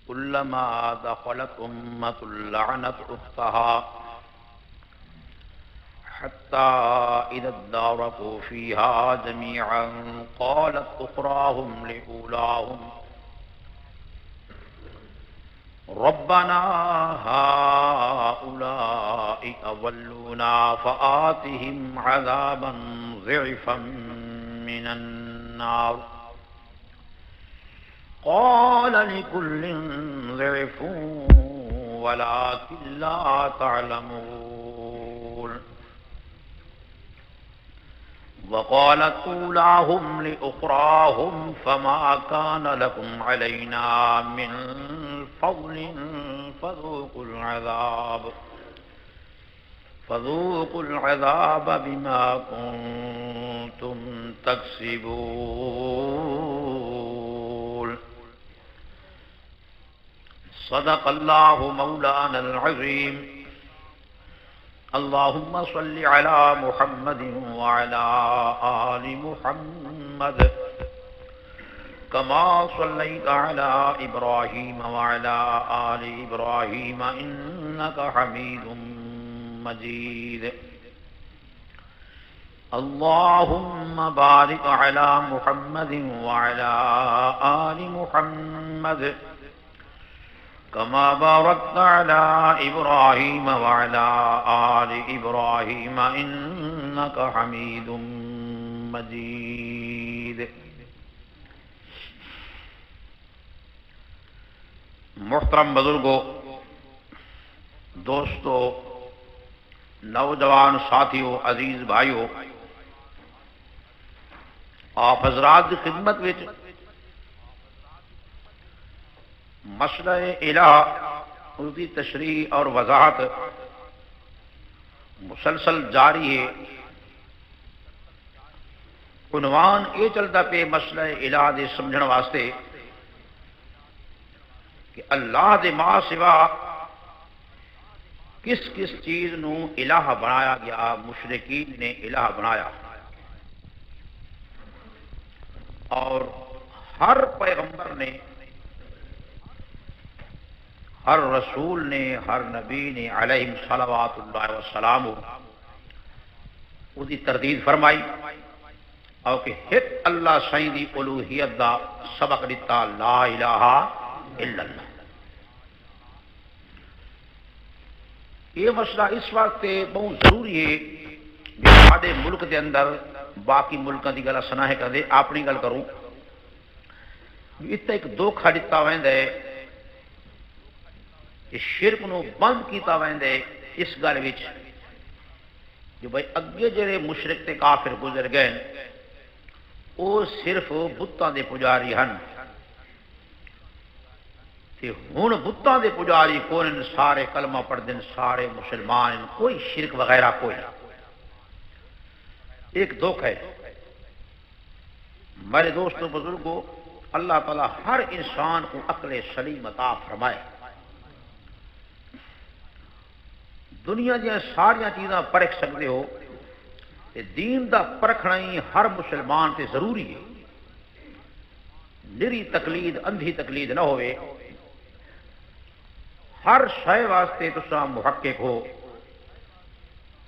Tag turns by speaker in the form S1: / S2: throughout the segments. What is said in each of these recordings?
S1: كلما دخلت أمة لعنت أختها حتى إذا اداركوا فيها جميعا قالت أخراهم لأولاهم ربنا هؤلاء أضلونا فآتهم عذابا ضعفا من النار قال لكل ضعف ولكن لا تعلمون وقالت أولاهم لأخراهم فما كان لكم علينا من فضل فذوقوا العذاب بما كنتم تكسبون صدق الله مولانا العظيم اللهم صل على محمد وعلى آل محمد كما صليت على إبراهيم وعلى آل إبراهيم إنك حميد مجيد اللهم بارك على محمد وعلى آل محمد كما باركت على إبراهيم وعلى آل إبراهيم إنك حميد مجيد محترم بزرگوں، دوستو، نوجوان ساتھیوں، عزیز بھائیوں، آپ حضرات کی خدمت وچ مسئلہ الہ اس کی تشریح اور وضاحت مسلسل جاری ہے۔ عنوان یہ چلتا پہ مسئلہ الہ دے سمجھن واسطے کہ اللہ دے ماں سوا کس کس چیز نو الہ بنایا گیا، مشرکین نے الہ بنایا، اور ہر پیغمبر نے، ہر رسول نے، ہر نبی نے علیہم صلوات اللہ وسلام اس کی تردید فرمائی، اور کہ ایک اللہ سائیں دی الوہیت دا سبق دیتا، لا الہ الا اللہ۔ یہ مسئلہ اس وقت بہت ضروری ہے کہ ہمارے ملک کے اندر، باقی ملکوں کی گل سنا ہے کدے اپنی گل کروں، اتنا ایک دھوکھا دیتا ویندا ہے کہ شرک نو بند کیتا ویندا ہے اس گل وچ جو بھائی اگے جڑے مشرک تے کافر گزر گئے وہ صرف بتاں دے پجاری ہن، تے ہن بتاں دے پجاری کون، سارے کلمہ پڑھدے، سارے مسلمان، کوئی شرک وغیرہ کوئی نہ۔ ایک دھوکہ ہے۔ میرے دوستوں، بزرگوں، اللہ تعالیٰ ہر انسان کو عقل سلیم عطا فرمائے۔ دنیا دیا ساریا چیزاں پرکھ سکتے ہو، تے دین دا پرکھنا ہی ہر مسلمان تے ضروری ہے۔ نری تقلید، اندھی تقلید نہ ہوئے۔ ہر شے واسطے تساں محقق ہو۔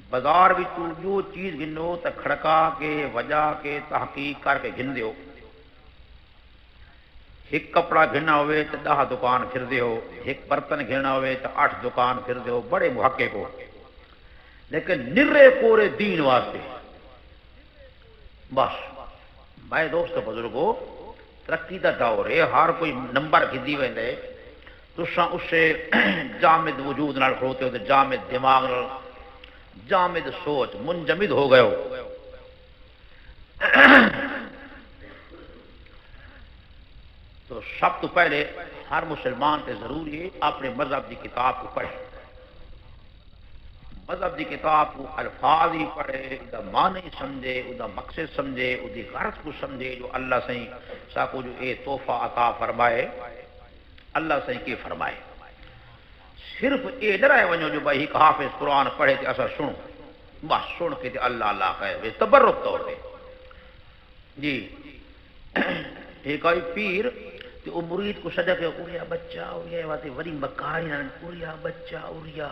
S1: بازار بھی جو چیز گنو تو کھڑکا کے، وجہ کے، تحقیق کر کے گن دیو۔ ایک کپڑا گھننا ہوئے تو 10 دکان پھر دیو، ایک برتن گھننا ہوئے تو 8 دکان پھر دیو، بڑے محقق ہو۔ لیکن نرے پورے دین واسطے بس میں دوست بزرگو، ترقی دا دور ہے، ہر کوئی نمبر گھدی ویندے، تساں اسے جامد وجود نال کھڑوتے ہو، جامد دماغ نال، جامد سوچ، منجمد ہو گئے ہو۔ تو سب تو پہلے ہر مسلمان تے ضروری ہے اپنے مذہب کی کتاب کو پڑھے، مذہب کی کتاب کو الفاظ ہی پڑھے، اس کا معنی سمجھے، اس کا مقصد سمجھے، اس کی غرض کو سمجھے، جو اللہ سائیں ساکو جو اے تحفہ عطا فرمائے، اللہ سائیں کی فرمائے۔ صرف اے ڈرائے ونجو جو بھائی ایک حافظ قرآن پڑھے تے اثر سنو، بس سن کے تے اللہ اللہ کہے، تبرک طور پہ۔ جی ایک آئی پیر تو وہ مرید کو سجا کے اڑیا بچہ اڑیا واتے وری مکاری نہ اڑیا بچہ اڑیا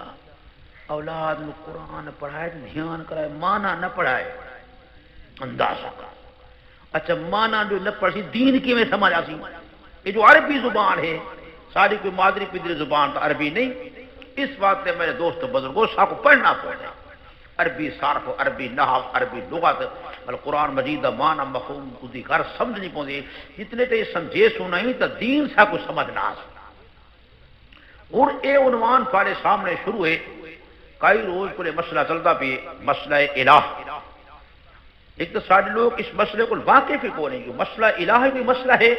S1: اولاد نو قرآن پڑھائے دھیان کرائے مانا نہ پڑھائے اندازہ کر اچھا مانا جو نہ پڑھی دین کی میں سمجھ آسی یہ جو عربی زبان ہے ساری کوئی مادری پدری زبان تو عربی نہیں اس بات سے میرے دوست بزرگوں سب کو پڑھنا پڑنا عربی صرف عربی نحو عربی لغت قرآن مجید دا معنی مفہوم دی گھر سمجھ نہیں پوندی جتنے تے سمجھے سنا ہی تو دین سا کو سمجھنا اور اے عنوان پارے سامنے شروع ہے کئی روز کو مسئلہ چلتا پہ مسئلہ الہ ایک تو سارے لوگ اس مسئلے کو واقف ہی کو نہیں کہ مسئلہ الہ کوئی مسئلہ ہے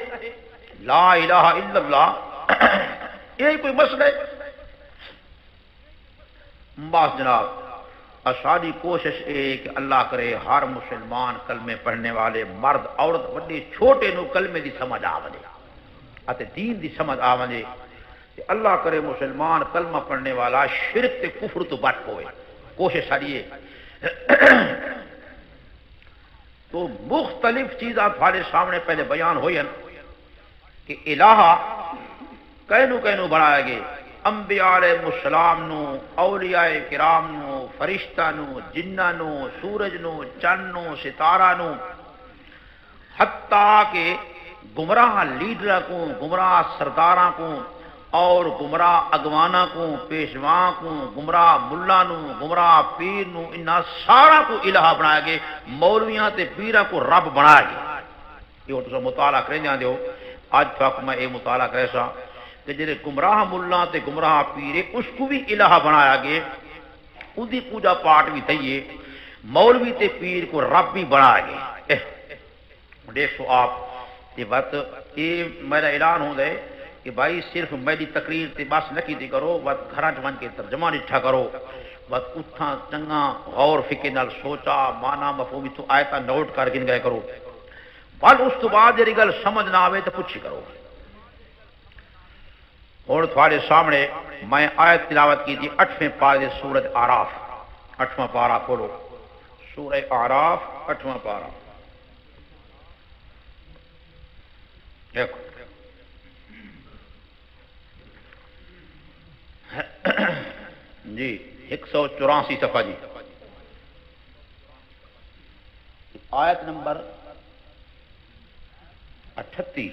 S1: لا الہ الا اللہ یہ کوئی مسئلہ ہے بس جناب ساری کوشش ہے کہ اللہ کرے ہر مسلمان کلمے پڑھنے والے مرد عورت بڑے چھوٹے نو کلمے دی سمجھ آ وجے اتے دین دی سمجھ آ وجے کہ اللہ کرے مسلمان کلمہ پڑھنے والا شرک تے کفر تو بچ ہوئے کوشش ساری ہے تو مختلف چیزاں تھارے سامنے پہلے بیان ہوئی کہ الہ کینو بنایا گئے انبیاء علیہ السلام نو اولیاء کرام نو فرشتہ نو جنہ نو سورج نو چند نو ستارہ نو حتیٰ کہ گمراہ لیڈر کو گمراہ سرداراں کو اور گمراہ اگوانا کو پیشواں کو گمراہ ملا نو گمراہ پیر نو انہا سارا کو الہ بنایا گئے مولویاں تے پیرہ کو رب بنایا گئے یہ تو مطالعہ کریں جاندے ہو آج تک میں یہ مطالعہ کرے سا کہ جنہیں گمراہ ملا تے گمراہ پیرے اس کو بھی الہ بنایا گئے ان کی پوجا پاٹ بھی تھئیے مولوی تے پیر کو رب بھی بنایا گئے دیکھو آپ یہ بات یہ میرا اعلان ہو گئے کہ بھائی صرف میری تقریر تے بس نہ کی کرو بات گھر چ کے ترجمہ نٹھا کرو بات اتھا چنگا غور فکر نال سوچا مانا مفہوم تو آیتا نوٹ کر گن گئے کرو بل اس تو بعد جی گل سمجھ نہ آئے تو پوچھی کرو اور تھوڑے سامنے میں آیت تلاوت کی تھی 8ویں پارے سورۃ اعراف 8واں پارہ کھولو سورہ اعراف 8واں پارہ دیکھو جی 184 صفحہ جی آیت نمبر 38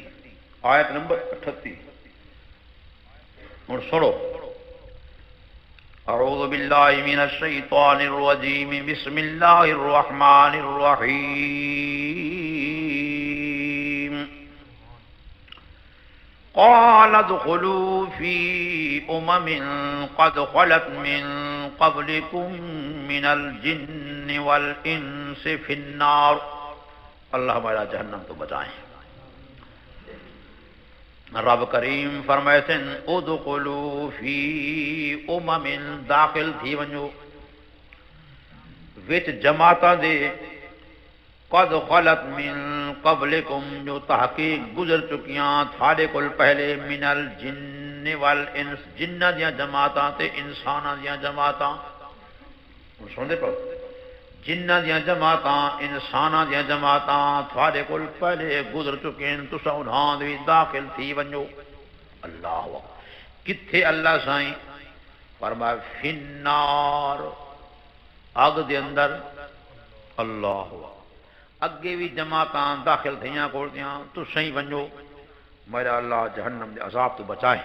S1: آیت نمبر 38 اور سنو اعوذ باللہ من الشیطان الرجیم بسم اللہ الرحمن الرحیم قال ادخلوا في قد خلت من قبلكم من الجن والانس في النار اللہ ہمارا جہنم تو بچائیں رب کریم فرمائے ادخلوا فی داخل تھی ونجو وچ جماعتاں دے قد خلت من قبلکم جو تحقیق گزر چکیاں تھاڑے کول پہلے من الجن والانس جنہ دیاں جماعتاں تے انساناں دیاں جماعتاں سن دے پاؤ جنہ دیاں جماعتاں انساناں دیاں جماعتاں تھوڑے کول پہلے گزر چکے ہیں تساں انہاں دے داخل تھی ونجو اللہ کتھے اللہ سائیں فرمایا فی النار اگ دے اندر اللہ اگے بھی جماعتاں داخل تھیاں کولتیاں تساں ہی ونجو میرا اللہ جہنم دے عذاب تو بچائے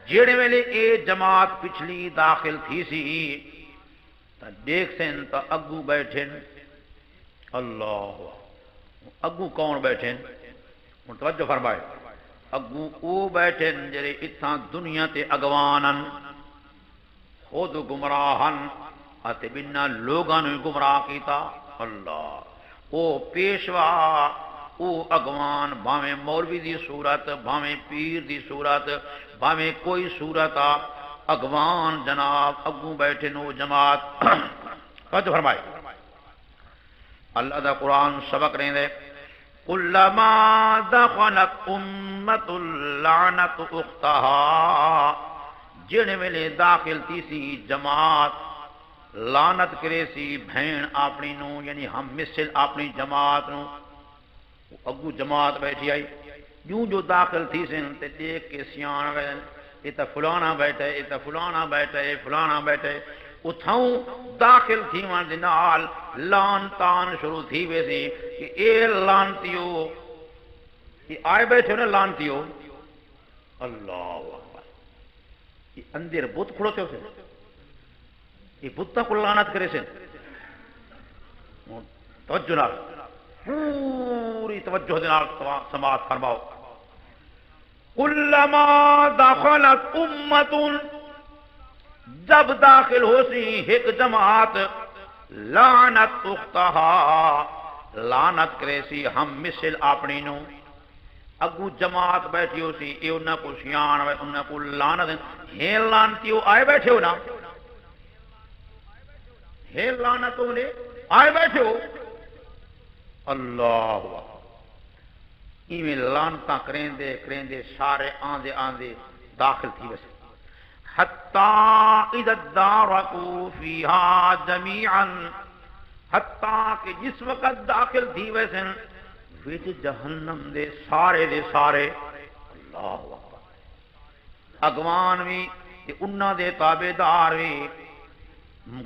S1: جیڑے ویلے اے جماعت پچھلی داخل تھی سی دیکھ سن تو اگو بیٹھن اللہ اگو کون بیٹھن توجہ فرمائے اگو او بیٹھن جڑے اتھاں دنیا تے اگوانن خود گمراہن اتے بنا لوگاں نو گمراہ کیتا اللہ او پیشوا او اگوان بھاویں مولوی دی صورت بھاویں پیر دی صورت بھاویں کوئی صورت اگوان جناب اگو بیٹھے نو جماعت توجہ فرمائے اللہ دا قرآن سبق رہے دے کلما دخلت امت لعنت اختہا جن ویلے داخل تھی سی جماعت لعنت کرے سی بھین اپنی نو یعنی ہم مثل اپنی جماعت نو اگو جماعت بیٹھی آئی جو جو داخل تھی سن تے دیکھ کے سیاں وین یہ تو فلانا بیٹھے یہ تو فلانا بیٹھے فلانا بیٹھے اتھاؤں داخل تھی ون دے نال لان تان شروع تھی ویسی کہ اے لانتیو یہ آئے بیٹھے ہو نا لانتیو اللہ اکبر یہ اندر بت کھڑوتے ہو سن یہ بتہ کو لعنت کرے سن توجہ نال پوری توجہ دے نال سماعت فرماؤ کلما دخلت امت جب داخل ہو سی ایک جماعت لعنت اختہا لعنت کرے سی ہم مثل اپنی نو اگو جماعت بیٹھی ہو سی اے انہاں کو سیان انہاں کو لعنت ہے لعنتیو آئے بیٹھے ہو نا ہے لعنتوں نے آئے بیٹھے ہو اللہ ایویں لعنتاں کریں دے سارے آندے آندے داخل تھی ویسے حتی اذا دارکو فیہا جمیعا حتی کہ جس وقت داخل تھی ویسے وچ جہنم دے سارے اللہ اکبر اگوان بھی انہاں دے تابعدار بھی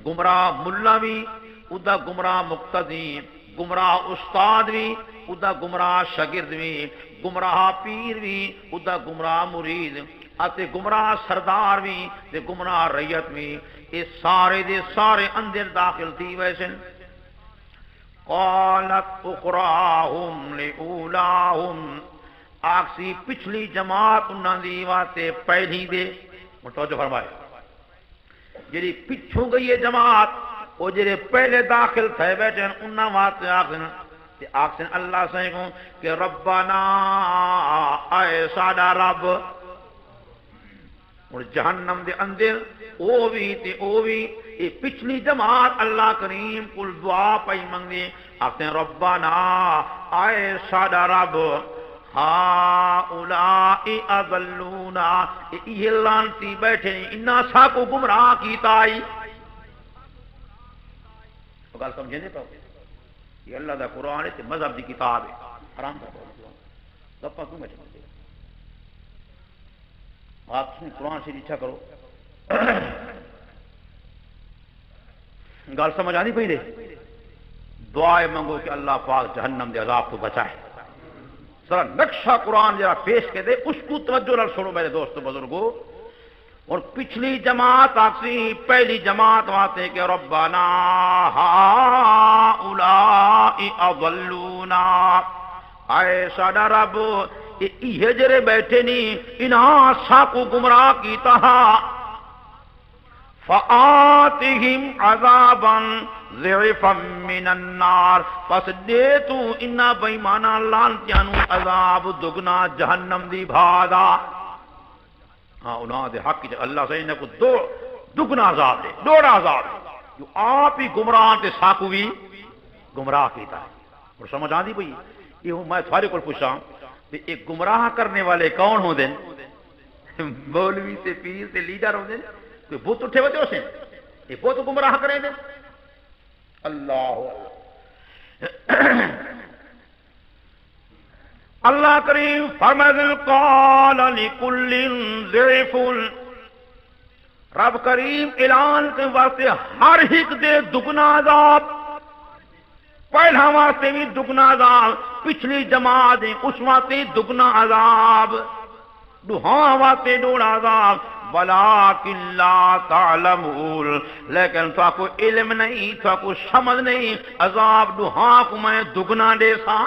S1: گمراہ ملا بھی ادا گمراہ مقتدی گمراہ استاد بھی ادا گمراہ شاگرد بھی گمراہ پیر بھی ادا گمراہ مرید اتے گمراہ سردار بھی تے گمراہ ریت بھی یہ سارے دے سارے اندر داخل تھی ویسے قالت اخراہم لأولاہم آکسی پچھلی جماعت انہاں دی واسطے پہلی دے متوجہ فرمائے جی پچھوں گئی ہے جماعت وہ جڑے پہلے داخل تھے بیٹھے انہاں واسطے آخسن اللہ سے کہوں کہ ربنا اے ساڈا رب اور جہنم دے اندر او بھی تے او بھی یہ پچھلی جماعت اللہ کریم کل دعا پئی منگے آخسن ربنا اے ساڈا رب ہاؤلائی اضلونا یہ لانتی بیٹھے انہاں سا کو گمراہ کیتا آئی تو گل سمجھے نہیں پاؤ یہ اللہ دا قرآن ہے مذہب دی کتاب ہے حرام کا گپا کیوں میں سمجھے آپ سن قرآن سے اچھا کرو گل سمجھ آنی پئی دے دعائے منگو کہ اللہ پاک جہنم دے عذاب تو بچائے ذرا نقشہ قرآن ذرا پیش کے دے اس کو توجہ نال سنو میرے دوستو بزرگو اور پچھلی جماعت آکسی پہلی جماعت واسطے کہ ربنا ہاؤلائی اضلونا اے ساڈا رب یہ جڑے بیٹھے نہیں انہاں سا کو گمراہ کیتا فآتہم عذابا ضعفا من النار پس دے تو انہاں بےمانہ لعنتیاں نو عذاب دگنا جہنم دی بھادا ہاں انہاں دے حق اللہ سے انہاں کو دگنا عذاب دے دوڑا عذاب دے جو آپ ہی گمراہ تے ساکو بھی گمراہ کیتا ہے اور سمجھ آندی پئی یہ میں تھوڑے کو پوچھاں ایک گمراہ کرنے والے کون ہوندے مولوی سے پیر سے لیڈر ہوندے کوئی بت اٹھے ہوتے اسے یہ بت گمراہ کریں دے اللہ اللہ کریم فرمائے قال لکل ضعف رب کریم اعلان کے واسطے ہر ایک دے دگنا عذاب پہلا واسطے بھی دگنا عذاب پچھلی جماعت اس واسطے دگنا عذاب دوہاں واسطے دوڑا عذاب ولیکن لا تعلمون لیکن تو کو علم نہیں تو کو سمجھ نہیں عذاب دوہاں کو میں دگنا دے سا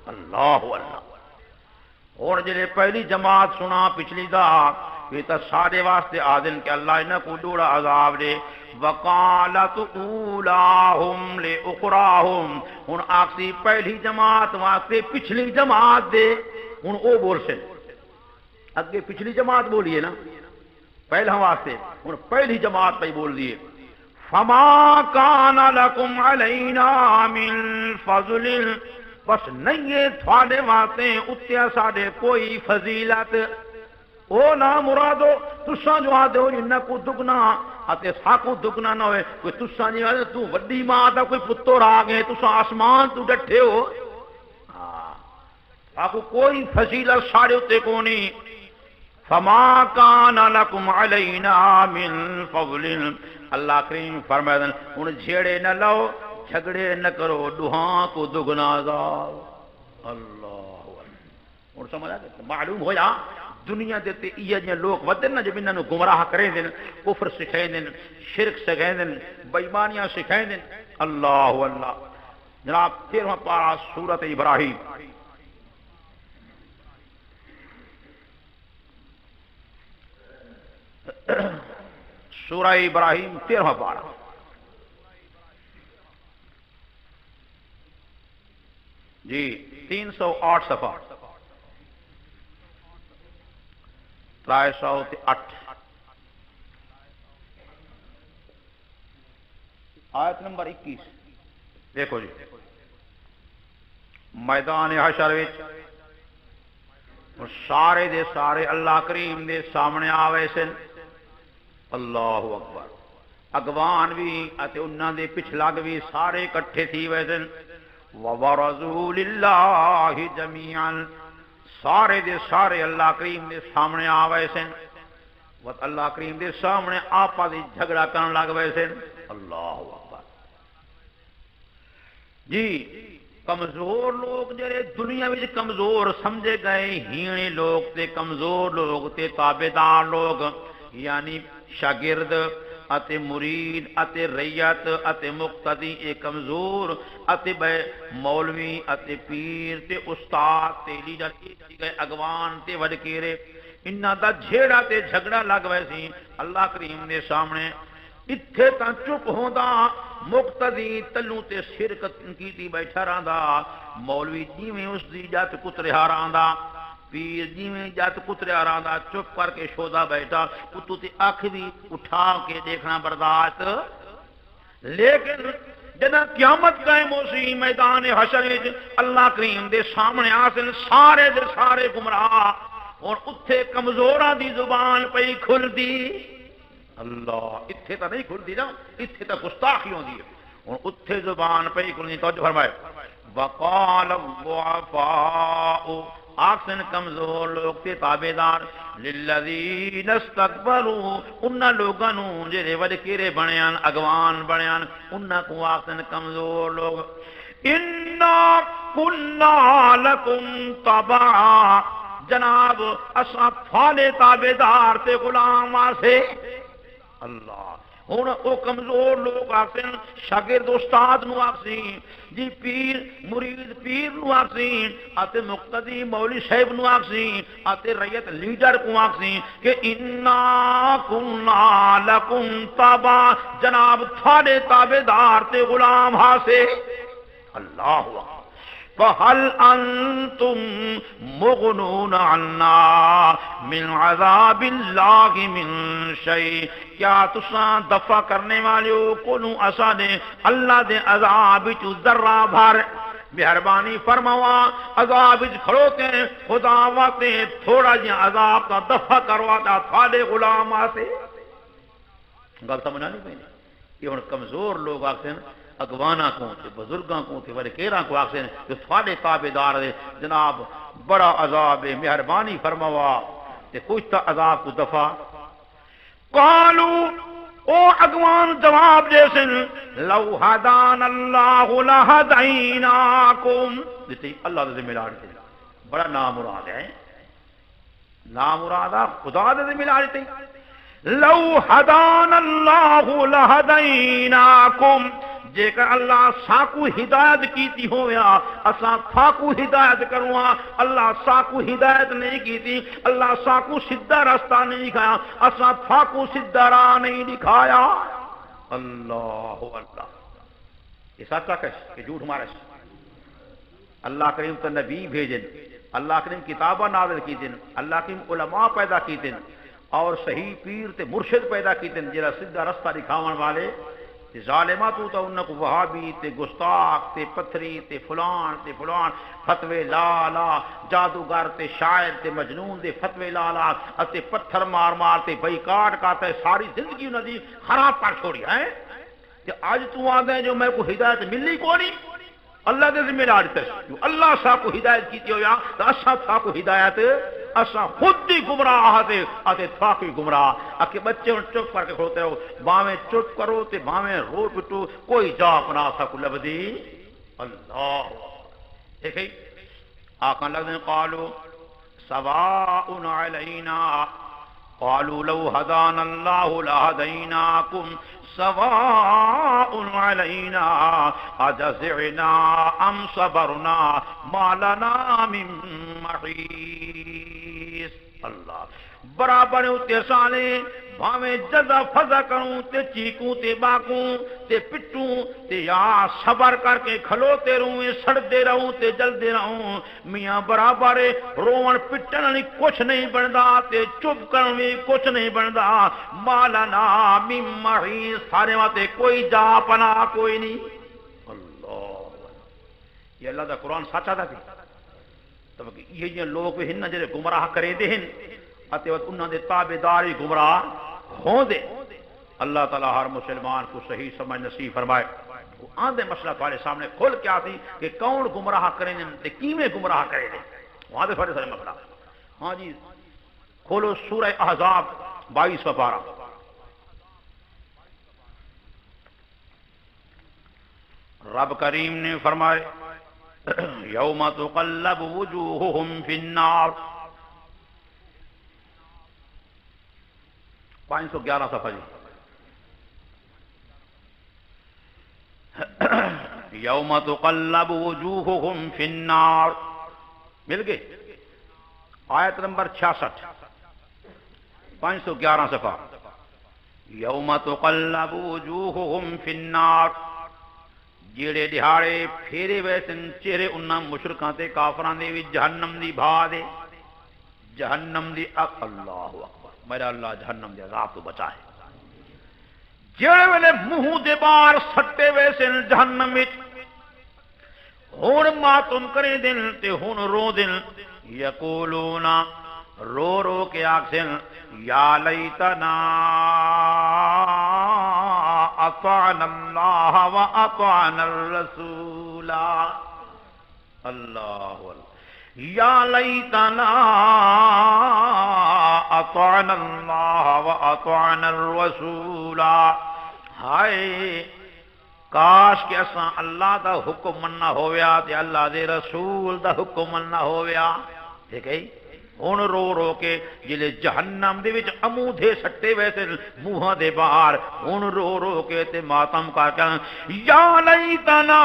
S1: اللہ اللہ اور جلے پہلی جماعت سنا پچھلی دا یہ تو سارے واسطے آدن کہ اللہ انہاں کو دوڑا عذاب دے وقالت اولاہم لے اخراہم ان آکسی پہلی جماعت واسطے پچھلی جماعت دے ان او بول سے اگے پچھلی جماعت بولیے نا پہلا واسطے ان پہلی جماعت پہ بول دیے فما کان لکم علینا من فضل بس نہیں ہے تھوڑے واسطے اتیا ساڑے کوئی فضیلت او نا مرادو تساں جو آدھے ہو انہاں کو دگنا اتے ساکو دگنا نہ ہوئے کوئی تساں نہیں آدھے تو وڈی ماں دا کوئی پتر آ گئے تساں آسمان تو ڈٹھے ہو آکو کوئی فضیلت سارے اتے کونی فما کان لکم علینا من فضل اللہ کریم فرمائے ان جھیڑے نہ لو جھگڑے نہ کرو ڈوہاں کو دگنا عذاب اللہ اور سمجھا کہ معلوم ہویا دنیا دیتے یہ جن لوگ ودن نا جب انہوں گمراہ کریں دن کفر سکھائیں دن شرک سکھائیں دن بیمانیاں سکھائیں دن اللہ اللہ جناب 13واں پارہ سورۃ ابراہیم سورہ ابراہیم 13واں پارہ جی 308 صفحہ 308 آیت نمبر 21 دیکھو جی میدان حشر وچ سارے دے سارے اللہ کریم دے سامنے آوے سن اللہ اکبر اگوان بھی اتے انہاں دے پچھلا بھی سارے اکٹھے تھی وے سن وَبَرَزُوا لِلَّهِ جَمِيعًا سارے دے سارے اللہ کریم دے سامنے آوے سن وقت اللہ کریم دے سامنے آپا دی جھگڑا کرن لگ وے سن اللہ اکبر جی کمزور لوگ جڑے دنیا وچ کمزور سمجھے گئے ہینے لوگ تے کمزور لوگ تے تابعدار لوگ یعنی شاگرد اتے مرید اتے ریت اتے مقتدی اے کمزور اتے مولوی اتے پیر تے استاد تے لیڈر گئے اگوان تے وڈکیرے انہاں دا جھیڑا تے جھگڑا لگ وے سی اللہ کریم دے سامنے اتھے تاں چپ ہوندا مقتدی تلوں تے شرکت کیتی بیٹھا رہندا مولوی جیویں اس دی جت کتریا رہندا پیر جیویں جت کتریا رہندا چپ کر کے شودا بیٹھا اتو تے اکھ بھی اٹھا کے دیکھنا برداشت لیکن جنا قیامت قائم ہو سی میدان حشر وچ اللہ کریم دے سامنے آسن سارے دے سارے گمراہ اور اتھے کمزوراں دی زبان پئی کھل دی اللہ اتھے تا نہیں کھل دی نا اتھے تا گستاخی ہوندی ہے اور اتھے زبان پئی کھل دی توجہ فرمائے وقال الضعفاء آکسن کمزور لوگ تے تابعدار للذین استکبروا انہاں لوگاں نوں جڑے وڈکیرے بنیان اگوان بنیان انہاں کو آکسن کمزور لوگ انا کنا لکم تبعا جناب اساں پھالے تابعدار تے غلام واسے اللہ ہن او کمزور لوگ آکسن شاگرد استاد نو آکسی جی پیر مرید پیر نو آکسی اتے مقتدی مولوی صاحب نو آکسی اتے ریت لیڈر کو آکسی کہ انا کنا لکم تبع جناب تھاڑے تابعدار تے غلام ہاسے اللہ اکبر فَهَلْ أَنْتُمْ مُغْنُونَ عَنَّا مِنْ عَذَابِ اللَّهِ مِنْ شَيْءٍ کیا تساں دفع کرنے والے ہو کونوں اساں دے اللہ دے عذاب وچ ذرہ بھر مہربانی فرماوا عذاب وچ کھڑوتے خدا واسطے تھوڑا جہا عذاب دا دفع کروا دا تھاڑے غلام واسطے گل سمجھا نہیں پئی یہ ہن کمزور لوگ آکھدے اگوانا کو تے بزرگاں کو تے وڈکیراں کو آکھدے کہ تھوڑے تابعدار دے جناب بڑا عذاب ہے مہربانی فرماوا تے کچھ تا عذاب کو دفع قالو او اگوان جواب دے سن لو ہدان اللہ لہدیناکم دیتے اللہ دے ملا دیتے بڑا نامراد ہے نامراد خدا دے ملا دیتے لو ہدان اللہ لہدیناکم جے کر اللہ ساکو ہدایت کیتی ہویا اساں ساکو ہدایت کرواں اللہ ساکو ہدایت نہیں کیتی اللہ ساکو سیدھا راستہ نہیں دکھایا اساں ساکو سیدھا راہ نہیں دکھایا اللہ اللہ یہ سچا کہ جھوٹ ہمارا اللہ کریم تو نبی بھیجن اللہ کریم کتابہ نازل کی دن اللہ کریم علماء پیدا کی دن اور صحیح پیر تے مرشد پیدا کی دن جرا سیدھا راستہ دکھاون والے ظالمات تو انہاں کو وہابی تے گستاخ تے پتھری تے فلان فتوے لا لا جادوگر تے شاعر تے مجنون دے فتوے لا لا اتے پتھر مار مار تے بائیکاٹ کرتے ساری زندگی انہاں دی خراب کر چھوڑی ہے کہ اج تو آ گئے جو میں کو ہدایت ملی کو نہیں اللہ دے ذمہ دار تے اللہ سا کو ہدایت کیتی ہویا تو اساں تھا کو ہدایت اساں خود ہی گمراہ تے اتے تھا کوئی گمراہ اکے بچے ہن چپ کر کے کھڑوتے رہو باویں چپ کرو تے باویں رو پٹو کوئی جا اپنا سا کو لبدی اللہ ٹھیک ہے آقا لگنے قالوا سواء علینا قالوا لو هدانا الله لهديناكم سواء علينا أجزعنا أم صبرنا ما لنا من محيص اللہ برابر تے سالے بھاویں جزا فضا کروں تے چیکوں تے باکوں تے پٹوں تے یا صبر کر کے کھلوتے رہوں سڑتے رہوں تے جلدے رہوں میاں برابر روون پٹن نہیں کچھ نہیں بندا تے چپ کرن بھی کچھ نہیں بندا مالنا من محیص سارے واتے کوئی جا پنا کوئی نہیں اللہ یہ اللہ دا قرآن سچا دا کہ یہ لوگ ہن جڑے گمراہ کرے دے ہن اتے انہاں دے تابعدار ہی گمراہ ہوں دے اللہ تعالیٰ ہر مسلمان کو صحیح سمجھ نصیب فرمائے وہ آندے مسئلہ تھوڑے سامنے کھول کیا تھی کہ کون گمراہ کریں تے کیویں گمراہ کرے دے وہاں دے تھوڑے سارے مسئلہ ہاں جی کھولو سورہ احزاب 22 پارہ رب کریم نے فرمائے یوم تقلب وجوہہم فی النار 511 صفحہ جی یوم تقلب وجوہہم فی النار مل گئے آیت نمبر 66 511 صفحہ یوم تقلب وجوہہم فی النار جیڑے دہاڑے پھیرے ویسن چہرے انہاں مشرکاں تے کافراں دے وچ جہنم دی بھا دے جہنم دی اللہ اکبر میرا اللہ جہنم دے عذاب تو بچائے جیڑے ویلے منہ دے بار سٹے ویسن جہنم وچ ہن ماتم کرے دن تے ہن رو دن یقولون رو رو کے آکھن یا لیتنا اطعنا اللہ و اطعنا الرسول اللہ یا لیتنا اطعنا اللہ و اطعنا الرسول ہائے کاش کہ اساں اللہ دا حکم مننا ہویا تے اللہ دے رسول دا حکم مننا ہویا ٹھیک ہے ہن رو رو کے جلے جہنم دے وچ امودھے سٹے ویسے منہ دے باہر ہن رو رو کے تے ماتم کر کے یا لیتنا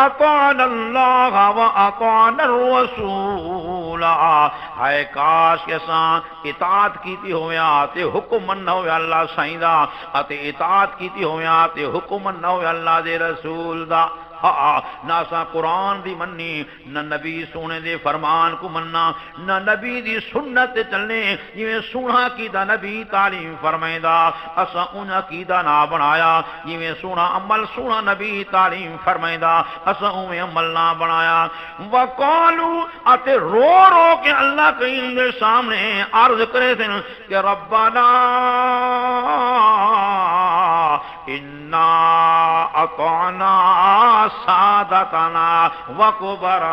S1: اطعنا اللہ و اطعنا الرسول ہائے کاش کہ اساں اطاعت کیتی ہویا تے حکم مننا ہویا اللہ سائیں دا اتے اطاعت کیتی ہویا تے حکم مننا ہویا اللہ دے رسول دا نہ سا قرآن دی مننی نہ نبی سونے دے فرمان کو مننا نہ نبی دی سنت چلنے جویں سونا کی دا نبی تعلیم فرمائندا اسا انہاں کی دا نہ بنایا جویں سونا عمل سونا نبی تعلیم فرمائندا اسا اویں عمل نہ بنایا وقالو اتے رو رو کے اللہ کریم دے سامنے عرض کرے تھے کہ ربنا انا اطعنا سادتنا وكبراءنا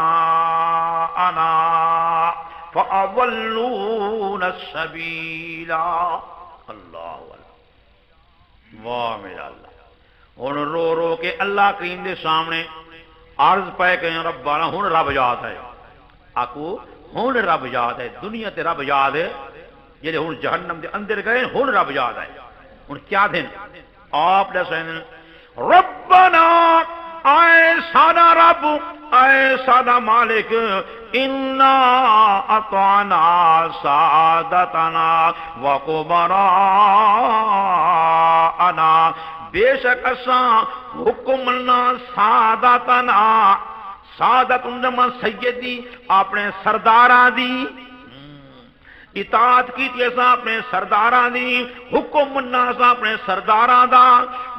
S1: فأضلون السبيل اللہ واہ میرا اللہ ہن رو رو کے اللہ کریم دے سامنے عرض پے کہ ربنا ہن رب یاد ہے آکو ہن رب یاد ہے دنیا تے رب یاد ہے جڑے ہن جہنم دے اندر گئے ہن رب یاد ہے ہن کیا دن آپ دسیں ربنا اے سادہ رب اے سادہ مالک انا اطعنا سادتنا وکبراءنا بے شک اساں حکمنا سادتنا سادت انما سیدی اپنے سرداراں دی اطاعت کی ایسا اپنے سرداراں دی حکم مننا اسا اپنے سرداراں دا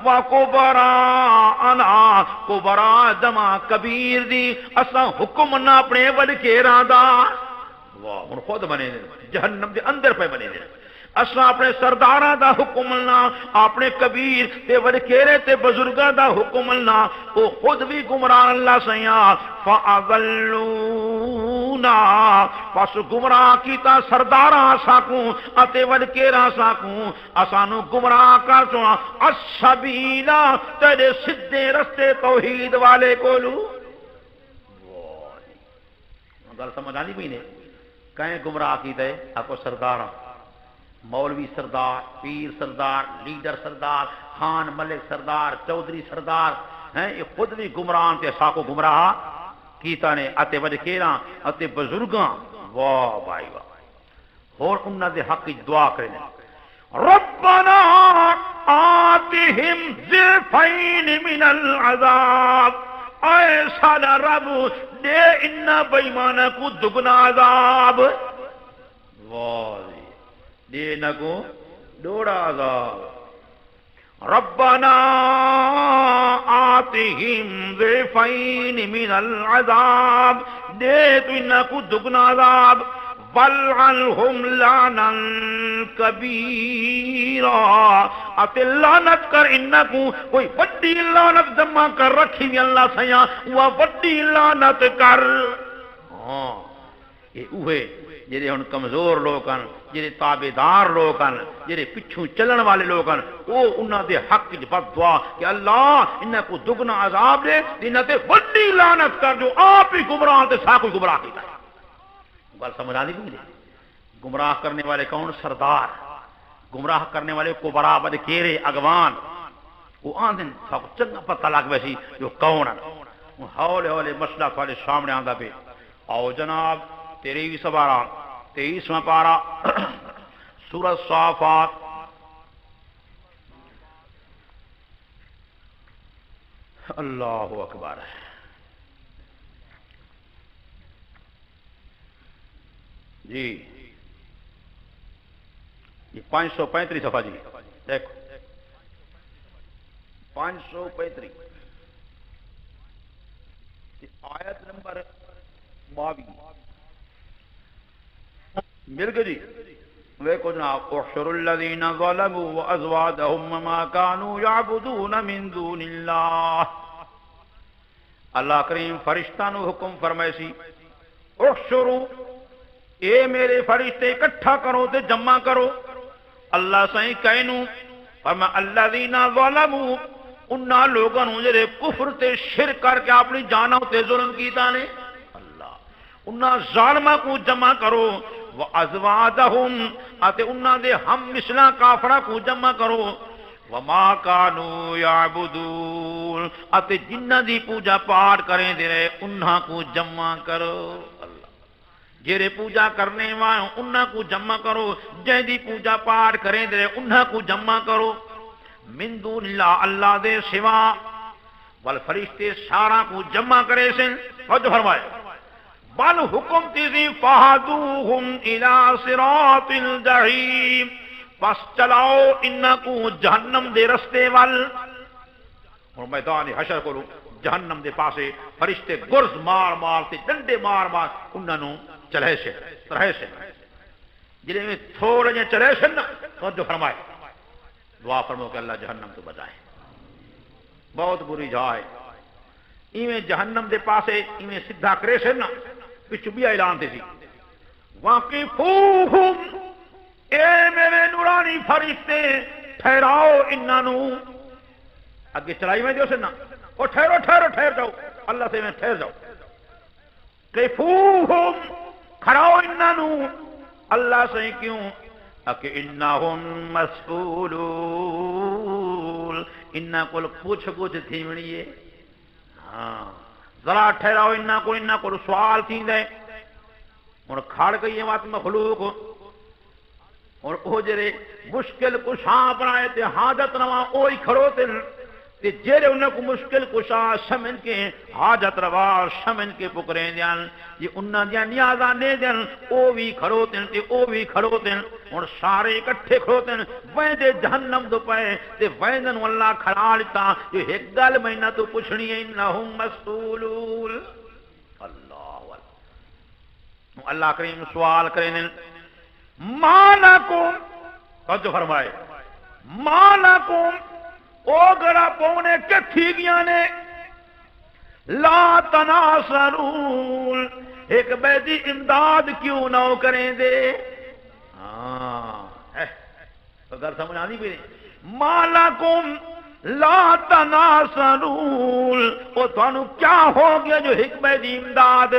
S1: وکبراءنا کبرا جمع کبیر دی اسا حکم مننا اپنے وڈکیراں دا واہ ہن خود بنے جہنم دے اندر پہ بنے اساں اپنے سرداراں دا حکم ملنا، اپنے کبیر تے وڈکیرے تے بزرگاں دا حکم ملنا، او خود بھی گمراہ اللہ سیاں فاضلونا پس گمراہ کیتا سرداراں ساکوں اتے وڈکیراں ساکوں اسانو گمراہ کر چونا السبیلا تیرے سدھے رستے توحید والے کولو۔ گل سمجھ آنی پئی نے؟ کہیں گمراہ کیتا ہے آکو سرداراں، مولوی سردار، پیر سردار، لیڈر سردار، خان ملک سردار، چودھری سردار ہیں، یہ خود بھی گمراہ تے ساکو گمراہ کیتا نے اتے وڈکیراں اتے بزرگاں۔ واہ بھائی واہ، اور انہاں دے حق وچ دعا کرنے ربنا آتہم ضعفین من العذاب، اے ساڈا رب دے انہاں بے ایماناں کو دگنا عذاب۔ واہ دے نہ کو دوڑا عذاب۔ ربنا آتہم ضعفین من العذاب، دے تو انہاں کو دگنا عذاب، والعنہم لعنا کبیرا، اتے لعنت کر انہاں کو کوئی وڈی لعنت جمع کر رکھی بھی اللہ سیاں، وہ وڈی لعنت کر۔ ہاں یہ اوہے جڑے ہن کمزور لوگ ہیں، جڑے تابعدار لوگ ہیں، جڑے پچھوں چلن والے لوگ ہیں، وہ انہاں دے حق وچ بد دعا کہ اللہ انہاں کو دگنا عذاب دے، انہاں تے وڈی لعنت کر جو آپ ہی گمراہ تے سا کوئی گمراہ کیتا ہے۔ بات سمجھ آ نہیں؟ گمراہ کرنے والے کون؟ سردار۔ گمراہ کرنے والے کبرا بدکیرے اگوان، وہ آندن سب چنگا پتہ لگ ویسی جو کون ہے۔ ہولے ہولے مسئلہ تھوڑے سامنے آندا پہ۔ آؤ جناب 23 سبارہ 23واں پارہ سورۃ صافات۔ اللہ اکبر۔ جی یہ 535 صفحہ جی دیکھو 535 آیت نمبر 22 مل گئی جی۔ دیکھو جناب احشر الذین ظلموا وازواجهم وما كانوا يعبدون من دون اللہ۔ اللہ کریم فرشتہ نو حکم فرمائے سی احشروا، اے میرے فرشتے اکٹھا کرو تے جمع کرو۔ اللہ سائیں کہنو فرما الذین ظلموا، انہاں لوگاں نوں جڑے کفر تے شرک کر کے اپنی جاناں تے ظلم کیتا نے، اللہ انہاں ظالماں کو جمع کرو۔ وازواجہم، اتے انہاں دے ہم مثلاں کافراں کو جمع کرو۔ وما كانوا يعبدون، اتے جنہاں دی پوجا پاٹ کریں دے رہے انہاں کو جمع کرو۔ جیرے پوجا کرنے والوں انہاں کو جمع کرو، جن دی پوجا پاٹ کریں دے انہاں کو جمع کرو۔ من دون اللہ، اللہ دے سوا، والفرشتے سارا کو جمع کرے سن۔ توجہ فرمائے بل حکم تیزی فہدوہم الی صراط الجحیم، پس چلاؤ انہاں کو جہنم دے رستے وال۔ اور میدان حشر کو جہنم دے پاسے فرشتے گرز مار مار تے ڈنڈے مار مار انہاں نوں چلے سے رہے سے جلے میں تھوڑے جے چلے سے نا توجہ فرمائے دعا فرمو کہ اللہ جہنم تو بچائے، بہت بری جائے۔ ایویں جہنم دے پاسے ایویں سدھا کرے سے نا پچھو بھی اعلان دے سی واقفوہم، اے میرے نورانی فرشتے ٹھہراؤ انہاں نوں۔ اگے چلائی میں دیو سے نا او ٹھہرو ٹھہرو ٹھہر جاؤ، اللہ سے میں ٹھہر جاؤ۔ قفوہم، کھڑاؤ انہاں نوں، اللہ سے کیوں کہ انہم مسئولون، انہاں کول پوچھ پوچھ تھی منی ہے۔ ہاں ذرا ٹھہراؤ انہاں کو سوال تھیندے۔ ہن کھڑ گئی ہے وات مخلوق، اور او جڑے مشکل کشاں بنائے تے حاجت رواں اوہی کھڑوتے تے جڑے انہاں کو مشکل کشاں سمجھ کے حاجت روا سمجھ کے پکریں دیاں، یہ انہاں دیاں نیازاں دے دین، او بھی کھڑوتے تے او بھی کھڑوتے، ہن سارے اکٹھے کھڑوتے ویندے جہنم تو پے تے ویندن اللہ کھڑا لتا۔ یہ ایک گل میں نہ تو پوچھنی ہے انہم مسئولون۔ اللہ کریم سوال کریں ما لکم توجہ فرمائے مالکم او گڑا پونے کتھی گیا نے لا تناصرون ایک بے دی امداد کیوں نہ کریں دے. اگر سمجھ آنی بھی نہیں مالکم لا تناصرون او تھانو کیا ہو گیا جو ایک بے دی امداد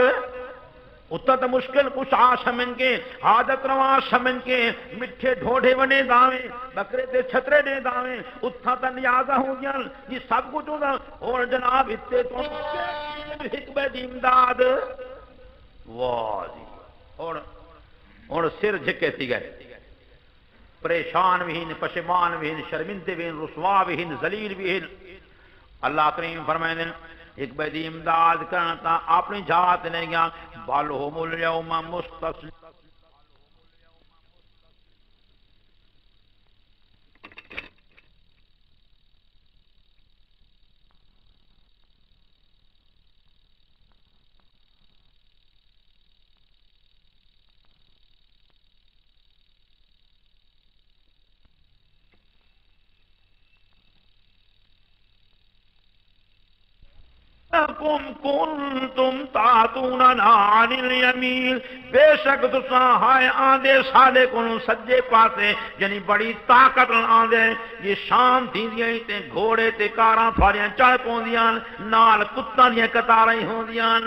S1: اتنا تو مشکل کچھ آ سمن کے عادت رواں سمن کے مٹھے ڈھوڑے بنے داویں بکرے تے چھترے دے داویں اتنا تو نیازہ ہو گیا یہ سب کچھ ہوگا اور جناب اتنے تو حکمہ دی امداد واہ جی اور سر جھکے تھی گئے پریشان بھی ہیں پشیمان بھی ہیں شرمندے بھی ہیں رسوا بھی ہیں ذلیل بھی ہیں. اللہ کریم فرمائیں ایک بدی امداد کرنا تا اپنی ذات نے گیا بل هم اليوم مستسلمون. کنتم تعتوننا عن الیمین بے شک تساں ہائے آندے ساڈے کولوں سجے پاسے یعنی بڑی طاقت آندے یہ شام تھیندیاں تے گھوڑے تے کاراں تھاریاں چڑھ پوندیاں نال کتاں دیاں قطاراں ہوندیاں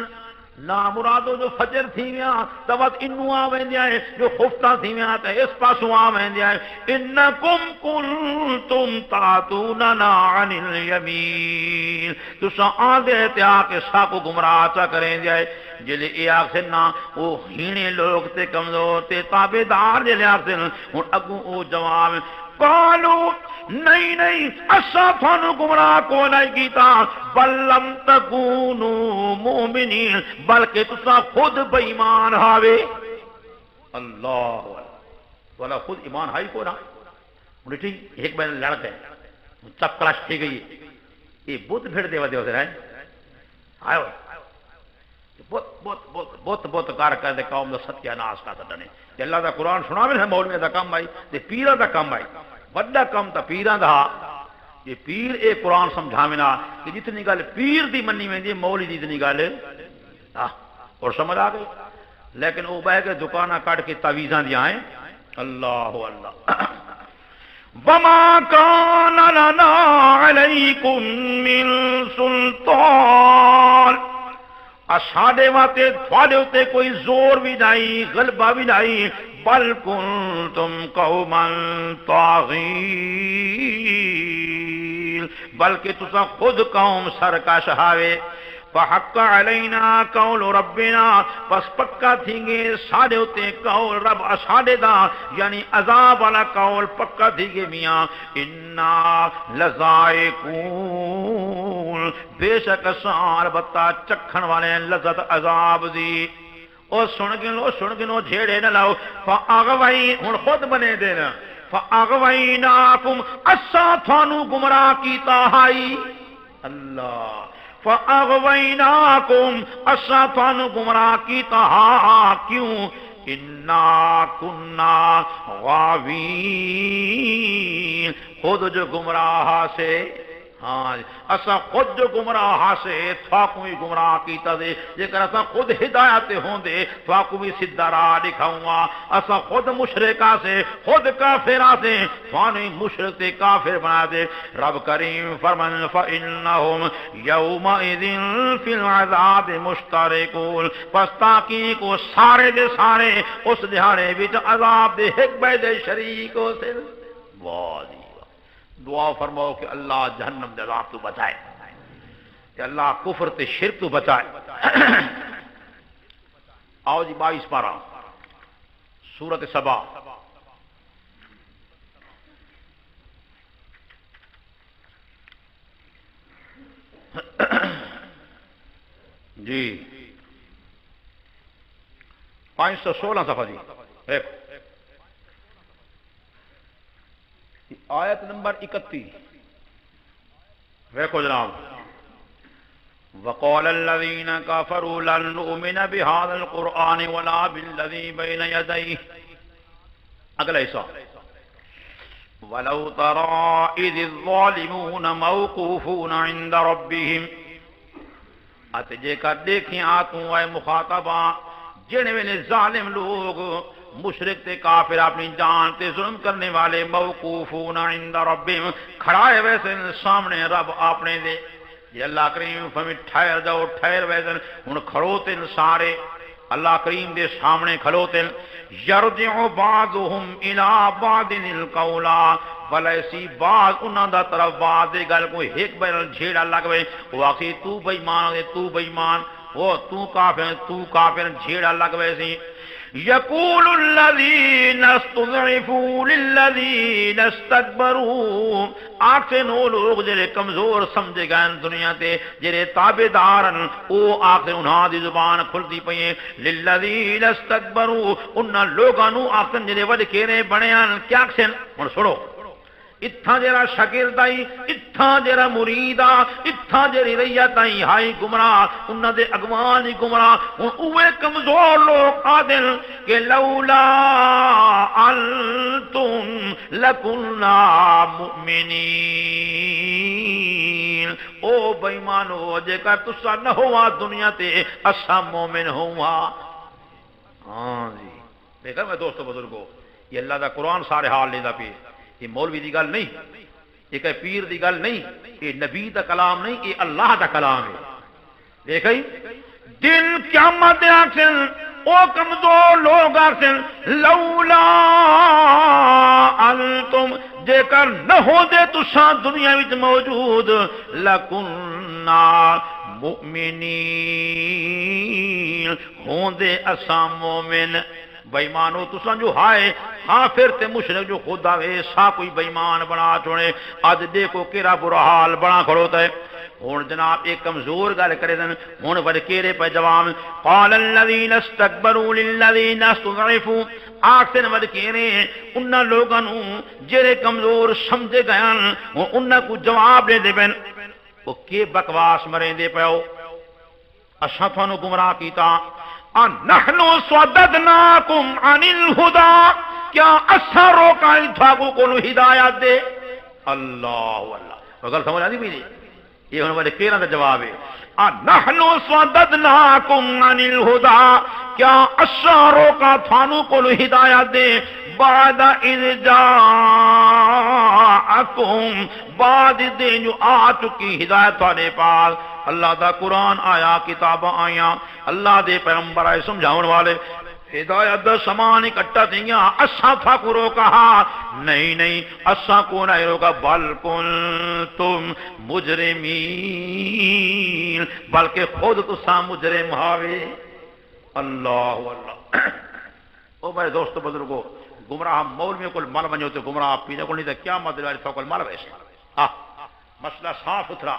S1: نا مرادو جو فجر تھی ویا توت انو آ ویندیا ہے جو خفتا تھی ویا تے اس پاسوں آ ویندیا ہے انکم کنتم تعتوننا عن الیمین تساں آندے تے آ کے ساکو گمراہ چا کریں جائے جلے اے آکھن نا او ہینے لوگ تے کمزور تے تابعدار جلے آکھن ہن اگوں او جواب قالو نہیں نہیں اسا تھانو گمراہ کو نہیں کیتا بل لم تکونو مومنین بلکہ تسا خود بے ایمان ہاوے. اللہ والا خود ایمان ہائی کو نا ٹھیک ایک بین لڑ گئے چپ کلاش تھی گئی یہ بت بھیڑ دے ودے رہے آئے بہت بہت کار کر دے قوم دا ستیہ ناس کا تڑنے اللہ دا قرآن سنا میں مولوی دا کام آئی تے پیرہ دا کام آئی وڈا کام تا پیرہ دا یہ پیر اے قرآن سمجھاونا کہ جتنی گل پیر دی منی میں دی مولوی دی اتنی گل اور سمجھ آ گئی لیکن وہ بہ کے دکانہ کاٹ کے تعویذاں دی آئیں. اللہ اللہ وما کان لنا علیکم من سلطان اساڈے واتے تھوڑے تے کوئی زور بھی نہیں غلبہ بھی نہیں بل کنتم قوما طاغین بلکہ تساں خود قوم سرکش ہاوے. فحق علینا قول ربنا پس پکا تھیں گے ساڑے ہوتے قول رب ساڑے دا یعنی عذاب والا قول پکا تھی گے میاں انا لذائقون بے شک سار بتا چکھن والے لذت عذاب دی او سن گنو جھیڑے نہ لاؤ فاغوی ہن خود بنے دینا فاغویناکم اسا تھانو گمراہ کیتا ہائی. اللہ فاغویناکم اسا تھانو گمراہ کیتا ہا کیوں انا کننا غاوین خود جو گمراہ سے ہاں اسا خود جو گمراہ سے تھاکو بھی گمراہ کیتا دے جیکر اسا خود ہدایت ہوں دے تھاکو بھی سدھا راہ دکھاؤں گا اسا خود مشرکہ سے خود کافرہ سے فانی مشرک تے کافر بنا دے. رب کریم فرمان فإنہم یومئذ فی العذاب مشترکون پس تاکہ کو سارے دے سارے اس دہاڑے وچ عذاب دے ایک بے دے شریک ہو سے. واہ دعا فرماؤ کہ اللہ جہنم دے عذاب تو بچائے کہ اللہ کفر تے شرک تو بچائے. آؤ جی 22 پارہ سورۃ سبا جی 516 صفحہ جی دیکھو آیت نمبر 31 دیکھو جناب وقال الذين كفروا لن نؤمن بهذا القرآن ولا بالذي بين يديه اگلا حصہ ولو ترى اذ الظالمون موقوفون عند ربهم ات جے کر دیکھیں آتوں اے مخاطبہ جن میں ظالم لوگ مشرک تے کافر اپنی جان تے ظلم کرنے والے موقوفون عند ربهم کھڑائے ویسے سامنے رب اپنے دے یہ اللہ کریم فرمائے ٹھہر جاؤ ٹھہر ویسے ہن کھڑوتے سارے اللہ کریم دے سامنے کھلوتے یرجع بعضهم الى بعض القول ولیسی بعض انہاں دا طرف بعض دے گل کوئی ایک بار جھیڑا لگ وے واقعی تو بے ایمان تو بے ایمان او تو کافر جھیڑا لگ وے سی یقول الذین استضعفوا للذین استکبروا آکھے نو لوگ جڑے کمزور سمجھے گئے دنیا تے جڑے تابعدارن او آکھے انہاں دی زبان کھلدی پئی للذین استکبروا انہاں لوگاں نو آکھن جڑے وڈکیرے بنیاں کیا آکھن ہن سنو اتھا جرا شاگرد آئی اتھا جرا مرید آ اتھا جری ریت آئی ہائی گمراہ انہاں دے اگوان گمراہ ہن اوے کمزور لوگ آدن کہ لولا انتم لکنا مؤمنین او بے ایمانو جے کر تسا نہ ہوا دنیا تے اسا مومن ہوا ہاں جی دیکھا میں دوستو بزرگو یہ اللہ دا قرآن سارے حال لیندہ پی یہ مولوی دی گل نہیں یہ کہ پیر دی گل نہیں یہ نبی دا کلام نہیں یہ اللہ دا کلام ہے دیکھیں دن قیامت آکھن او کمزور لوگ آکھن لولا انتم جے کر نہ ہو دے تساں دنیا وچ موجود لکننا مؤمنین ہون دے اساں مومن بےمانو تساں جو ہائے کافر تے مشرک جو خدا وے سا کوئی بےمان بنا چھوڑے اج دیکھو کیڑا برا حال بنا کھڑوتا ہے ہن جناب ایک کمزور گل کرے دن ہن وڈکیرے پہ جواب قال الذين استكبروا للذين استضعفوا آکھن وڈکیرے انہاں لوگاں نو جڑے کمزور سمجھے گئے انہاں کو جواب دے دین او کی بکواس مریندے پیو اساں تھانوں گمراہ کیتا نحنو صددناکم عن الہدا کیا اسا روکائیں تھاکو کو ہدایت دے اللہ واللہ اگر سمجھ آدھی بھی یہ ہونے والے کیرہ کا جواب ہے نحنو صددناکم عن الہدا کیا اسا روکا تھانو کو ہدایت دے بعد اذ جاءکم بعد دے جو آ چکی ہدایت تھانے پاس اللہ دا قرآن آیا کتاب آیا اللہ دے پیغمبر آئے سمجھاؤن والے ہدایت دا سامان اکٹھا دیا اساں تھا کو روکا نہیں اساں کو نہیں روکا بل کنتم مجرمین بلکہ خود تساں مجرم ہاوے اللہ اللہ او میرے دوست بزرگو گمراہ مولوی کو مال بنو تو گمراہ پینے کو نہیں تو کیا مدد والے تو مال ویسا مسئلہ صاف ستھرا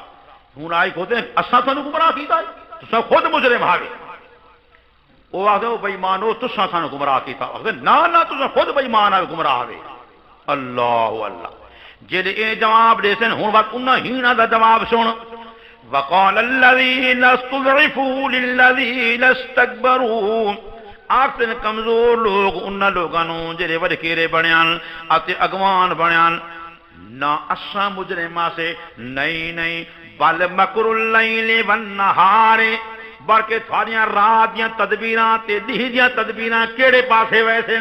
S1: ہوں آئی کھوتے ہیں اساں تھانوں گمراہ کیتا ہے تساں خود مجرم ہاوے وہ آخر بے ایمان ہو تساں سانو گمراہ کیتا نہ تساں خود بے ایمان آوے گمراہ ہوئے اللہ اللہ جے اے جواب دے سن ہن وقت انہاں ہینا دا جواب سن وقال الذين استضعفوا للذين استكبروا آخر کمزور لوگ انہاں لوگاں نو جڑے وڈکیرے بنیان اتے اگوان بنیان نہ اساں مجرماں سے نہیں بل مکر اللیل والنہار بلکہ تھوڑیاں رات دیاں تدبیراں تے دیہ دیاں تدبیراں کیڑے پاسے ویسے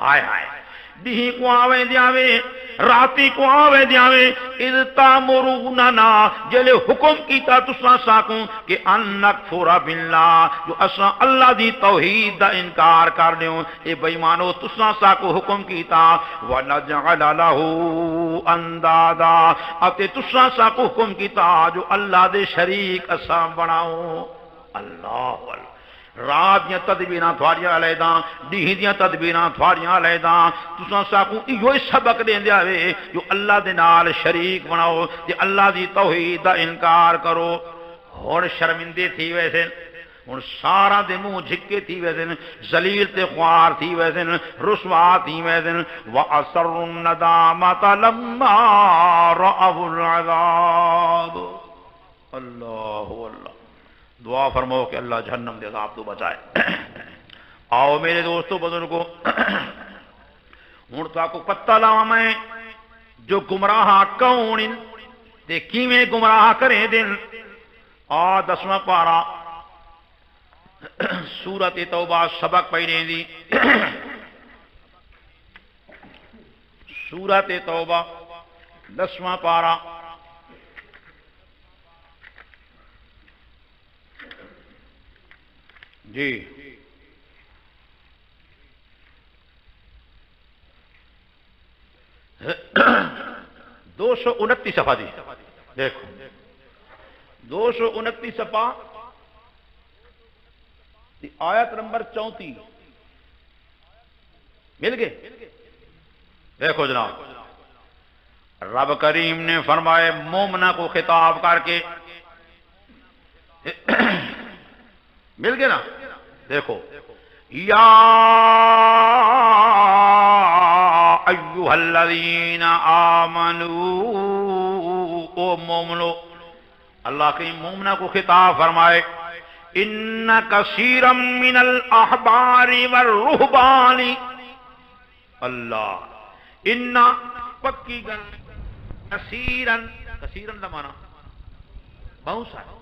S1: ہائے دیہ کو آوے دیاوے راتی کو آوے دیاوے اذ تامروننا جلے حکم کیتا تساں ساکوں کہ ان نکفر باللہ جو اساں اللہ دی توحید دا انکار کر دیوں اے بے ایمانو تساں ساکوں حکم کیتا ونجعل له اندادا اتے تساں ساکوں حکم کیتا جو اللہ دے شریک اساں بناؤ اللہ رات دیاں تدبیراں تھوڑیاں علیحدہ دیہ دیاں تدبیراں تھوڑیاں علیحدہ تساں ساکوں ایہو سبق دیندے آوے جو اللہ دے نال شریک بناؤ تے اللہ دی توحید دا انکار کرو ہن شرمندے تھی ویسے ہن سارا دے منہ جھکے تھی ویسے ذلیل تے خوار تھی ویسے رسوا تھی ویسے واسر الندامۃ لما رأوا العذاب اللہ اللہ دعا فرماؤ کہ اللہ جہنم دے عذاب تو بچائے آؤ میرے دوستو بزرگو ہن تو آپ کو پتہ لاواں میں جو گمراہ کون تے کیویں گمراہ کریں دن آ 10واں پارا سورت توبہ سبق پڑھیں دی سورت توبہ 10واں پارا جی 229 صفحہ جی دیکھو 229 صفحہ آیت نمبر 34 مل گئے دیکھو جناب رب کریم نے فرمائے مومنہ کو خطاب کر کے مل گئے نا دیکھو یا ایھا الذین آمنو او مومنو اللہ کی مومنہ کو خطاب فرمائے ان کثیرا من الاحبار والرہبان اللہ ان پکی گل کثیرا کثیرا دا معنی بہت سارا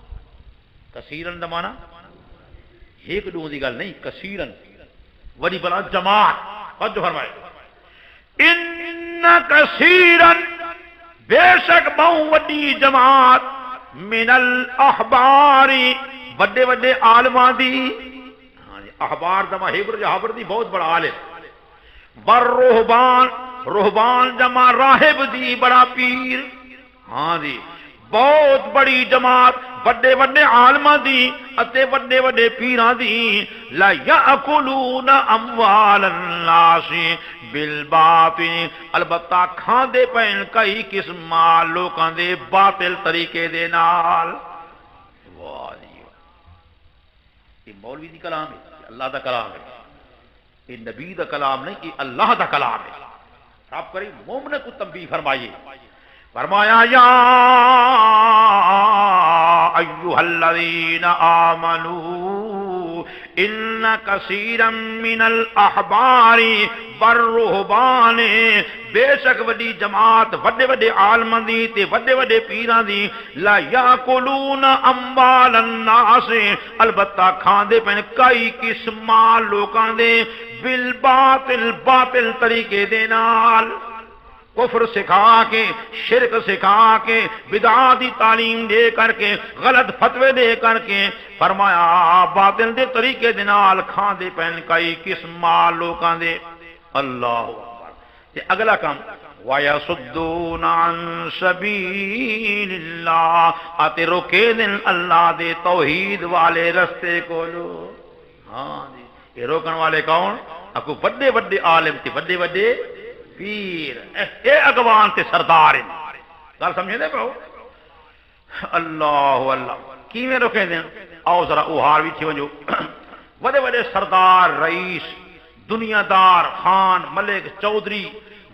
S1: کثیرا دا معنی ایک دو دی گل نہیں کثیرا وڈی بلا جماعت توجہ فرمائے ان کثیرا بے شک بہت وڈی جماعت من الاحبار بڑے بڑے عالماں دی احبار جمع ہیبر جہابر دی بہت بڑا عالم بر رہبان رہبان جمع راہب دی بڑا پیر ہاں جی بہت بڑی جماعت بڑے بڑے عالماں دی اتے بڑے بڑے پیران دی لا یاکلون اموال الناس بالباطل البتہ کھاندے پین کئی قسم مال لوکاں دے باطل طریقے دے نال واہ یہ مولوی دی کلام ہے اللہ دا کلام ہے یہ نبی دا کلام نہیں یہ اللہ دا کلام ہے آپ کریں مومن کو تنبیہ فرمائیے فرمایا یا ایھا الذین آمنو ان کثیرا من الاحبار والرہبان بے شک وڈی جماعت وڈے وڈے عالماں دی تے وڈے وڈے پیراں دی لا یاکلون اموال الناس البتہ کھاندے پین کئی قسم لوکاں دے بالباطل باطل طریقے دے نال کفر سکھا کے شرک سکھا کے بدعات دی تعلیم دے کر کے غلط فتوے دے کر کے فرمایا باطل دے طریقے دے نال کھاندے پین کئی قسم لوکاں دے اللہ اکبر تے اگلا کام وَيَصُدُّونَ عَن سَبِيلِ اللَّهِ آتے روکے دن اللہ دے توحید والے رستے کو لو ہاں جی یہ روکن والے کون اکو بڑے بڑے عالم تے بڑے بڑے پیر اے اگوان تے سردار گل سمجھے دے پہو اللہ اللہ کیویں روکے دن آؤ ذرا اوہار بھی تھی ونجو بڑے بڑے سردار رئیس دنیا دار خان ملک چودھری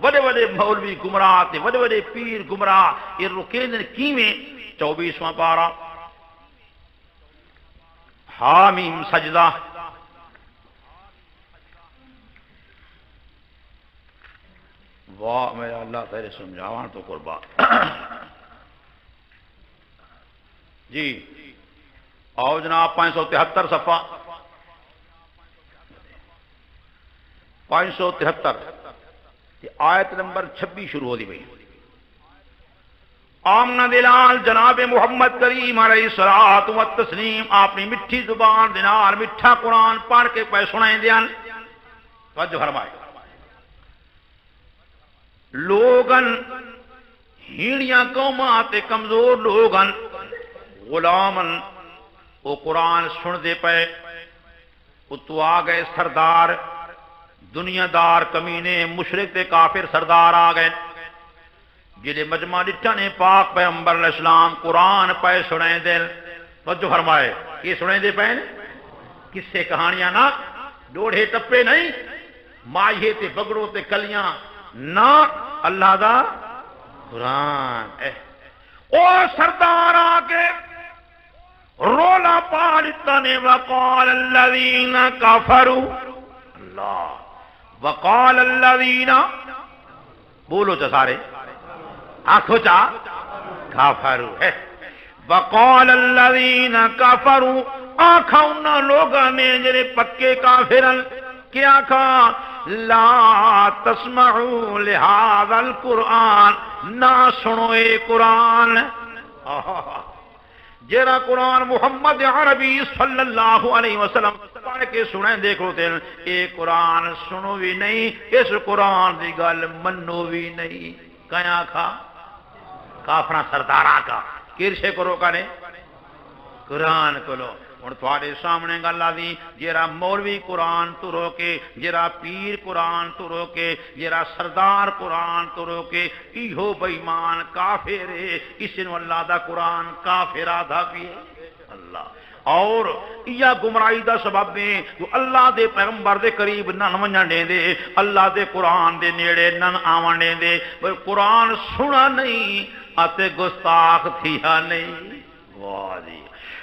S1: بڑے بڑے مولوی گمراہ تے بڑے بڑے پیر گمراہ یہ روکے دن کیویں 24واں پارا حامیم سجدہ واہ میرا اللہ تیرے سمجھاواں تو قربا جی آؤ جناب 573 صفحہ 573 آیت نمبر 26 شروع ہو دی بھئی آمنا دلال جناب محمد کریم علیہ الصلوۃ والتسلیم اپنی مٹھی زبان دنال میٹھا قرآن پڑھ کے پہ سنائیں دیان توجہ فرمائے لوگن ہیڑیاں قوماں تے کمزور لوگن غلامن وہ قرآن سن دے پے اتو آ گئے سردار دنیا دار کمینے مشرک تے کافر سردار آ گئے جڑے مجمع ڈٹھا نے پاک پیغمبر علیہ السلام قرآن پہ سنائیں دل توجہ فرمائے یہ سنائیں دے پے کس سے کہانیاں نہ ڈوڑے ٹپے نہیں مائیے تے بگڑوں تے کلیاں نہ اللہ دا قرآن او سردار آگے رولا پالتا نے وقال الذین کفروا اللہ وقال الذین بولو چا سارے آنکھو چا کافر ہے وقال الذین کفروا آنکھا انہا لوگا نے جنہیں پکے کافرن کیا کہا لا تسمعوا لہذا القرآن نہ سنو اے قرآن جیرا قرآن محمد عربی صلی اللہ علیہ وسلم پڑھ کے سنیں دیکھو تے اے قرآن سنو بھی نہیں اس قرآن دی گل منو بھی نہیں کیا کھا کافرہ سردارہ کا کرشے کرو کنے قرآن کلو اور تھوڑے سامنے گل آدھی جیرا مولوی قرآن تو روکے جیرا پیر قرآن تو روکے جیرا سردار قرآن تو روکے ایہو بیمان کافر ہے کسی نو اللہ دا قرآن کافر آدھا بھی ہے اللہ اور یا گمراہی دا سبب میں جو اللہ دے پیغمبر دے قریب نن ونجن دے دے اللہ دے قرآن دے نیڑے نن آون دے دے قرآن سنا نہیں اتے گستاخ تھیا نہیں واہ جی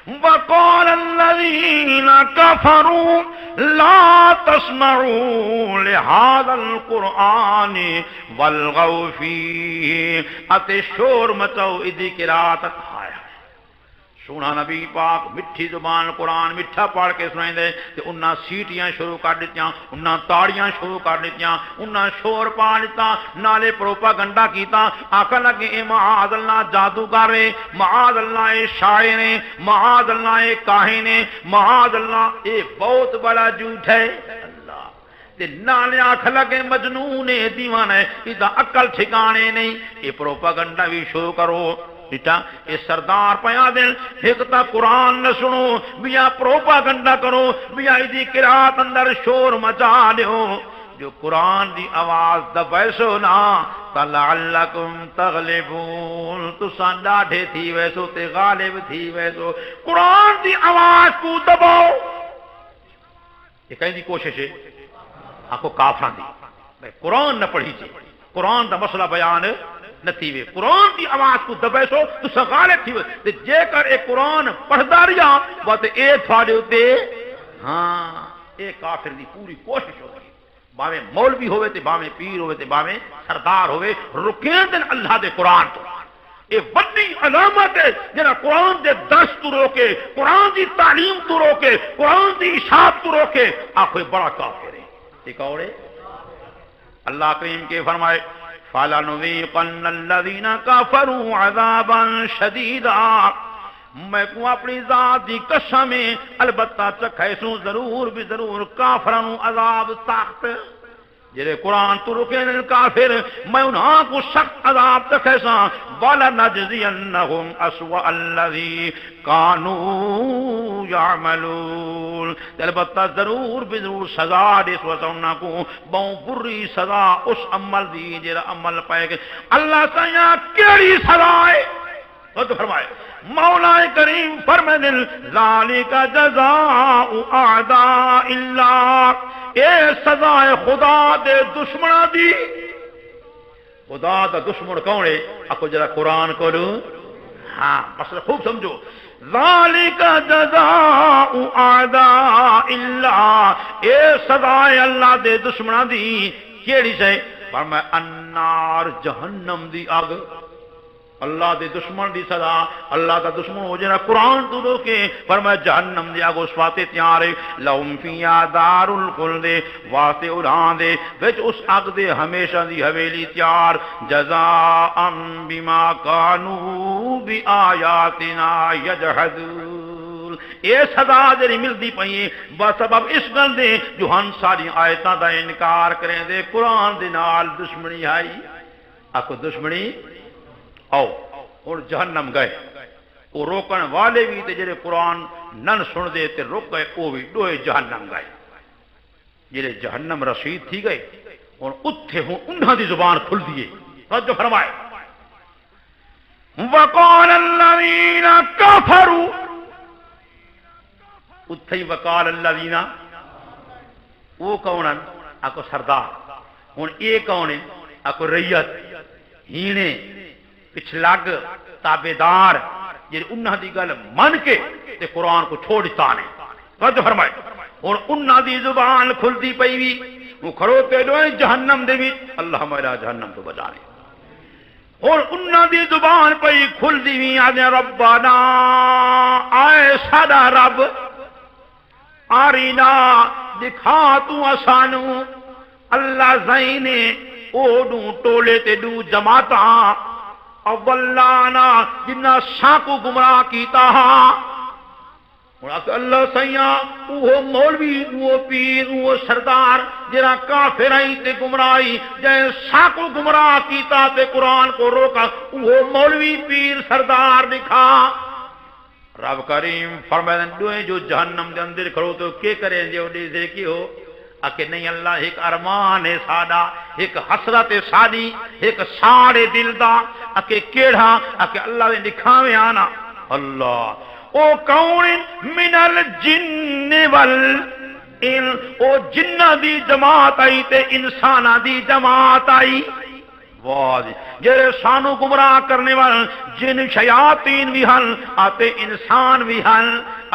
S1: وقال الذين كفروا لا تسمعوا لهذا القرآن والغوا فيه اتے شور مچاؤ ادی قرات سونا نبی پاک مٹھی زبان قرآن مٹھا پڑھ کے سنائیں دے کہ انہاں سیٹیاں شروع کر دیتیاں انہاں تاڑیاں شروع کر دیتیاں انہاں شور پا دیتا نالے پروپاگنڈا کیتا آکھا لگے اے معاذ اللہ جادوگر ہے معاذ اللہ اے شاعر ہے معاذ اللہ اے کاہن ہے معاذ اللہ اے بہت بڑا جھوٹ ہے تے نالے آنکھ لگے مجنون ہے دیوانہ ہے ادھا عقل ٹھکانے نہیں یہ پروپاگنڈا بھی شروع کرو بیٹا یہ سردار پیا دل ایک تا قرآن نہ سنو بیا پروپاگنڈا کرو بیا دی قرات اندر شور مچا دیو جو قرآن دی آواز دبیسو نا فلعلکم تغلبون تو ڈاڈھے تھی ویسو تے غالب تھی ویسو قرآن دی آواز کو دباؤ یہ کہیں دی کوشش ہے آپ کو کافران دی قرآن نہ پڑھی چاہیے قرآن دا مسئلہ بیان نتی وے قرآن دی آواز کو دبیسو تو سغالب تھی وے جے کر ایک قرآن پڑھدا رہیا بات اے تھوڑے ہوتے ہاں اے کافر دی پوری کوشش ہوگی باویں مولوی ہوئے تے باویں پیر ہوئے تے باویں سردار ہوئے رکین دن اللہ دے قرآن تو اے بڑی علامت ہے جنہا قرآن دے درس تو روکے قرآن دی تعلیم تو روکے قرآن دی اشاعت تو روکے آخوے بڑا کافر ہے ٹھیک ہے اللہ کریم کے فرمائے فَلَنُذِيقَنَّ الَّذِينَ كَفَرُوا عَذَابًا شَدِيدًا میں کو اپنی ذات دی قسم البتہ چکھے ضرور بھی ضرور کافرانو عذاب سخت جرے قرآن تو رکین کافر میں انہاں کو سخت عذاب چکھے سا وَلَنَجْزِيَنَّهُمْ أَسْوَأَ الَّذِي كَانُوا يَعْمَلُونَ البتہ ضرور بھی ضرور سزا دے سوچا کو بہت بری سزا اس عمل دی جرا عمل پائے گے اللہ سیاں کیڑی سزا ہے تو فرمائے مولا کریم فرمائے ذالک جزاء اعداء اللہ اے سزا خدا دے دشمنہ دی خدا دا دشمن کون ہے اکو جرا قرآن کو لوں ہاں مسئلہ خوب سمجھو ذالک جزاء اعداء اللہ اے سزا اللہ دے دشمنہ دی کیڑی سے فرمائے النار جہنم دی آگ اللہ دے دشمن دی سزا اللہ کا دشمن ہو جنا قرآن تو روکے فرمایا جہنم دیا گو سواتے تیارے لہم فیا دار الخلد واسطے اڑان دے وچ اس اگ دے ہمیشہ دی حویلی تیار جزاء بما کانوا بآیاتنا یجحدون اے سزا جڑی ملدی پئی بسبب اس گل دے جو ہن ساری آیتاں دا انکار کریں دے قرآن دے نال دشمنی آئی اکو دشمنی آؤ اور جہنم گئے وہ روکن والے بھی تے جڑے قرآن نن سن دے تے روک گئے وہ بھی دوئے جہنم گئے جڑے جہنم رسید تھی گئے اور اتھے ہوں انہاں دی زبان کھل دیئے توجہ فرمائے وقال الذین کفروا اتھے وقال الذین وہ کونن اکو سردار ہوں اے کونے اکو ریت ہینے پچھلاگ تابیدار جن انہاں دی گل من کے تے قرآن کو چھوڑ دیتا نے توجہ فرمائے اور انہاں دی زبان کھلتی پئی وی وہ کھڑوتے دوئے جہنم دے بھی اللہ ہمارا جہنم تو بچانے اور انہاں دی زبان پئی کھل دی وی آدھے ربنا آئے ساڈا رب آرینا دکھا تو اسانو اللہ زینے اوڈوں ٹولے تے دو جماعتاں اولانا جنہ ساکو گمراہ کیتا ہاں اللہ سیاں وہ مولوی وہ پیر وہ سردار جرا کافرائی تے گمراہی جائے ساکو گمراہ کیتا تے قرآن کو روکا وہ مولوی پیر سردار دکھا رب کریم فرمائے دوئے جو جہنم دے اندر کھڑو تو کیا کریں جو دیزے کی ہو اکے نہیں اللہ ایک ارمان ہے ساڈا ایک حسرت ہے ساڈی ایک ساڑے دل دا اکے کیڑا اکے اللہ نے دکھاویں آنا اللہ او کون من الجن او جنہ دی جماعت آئی تے انسانہ دی جماعت آئی واہ جڑے سانو گمراہ کرنے والے جن شیاطین بھی ہن آتے انسان بھی ہن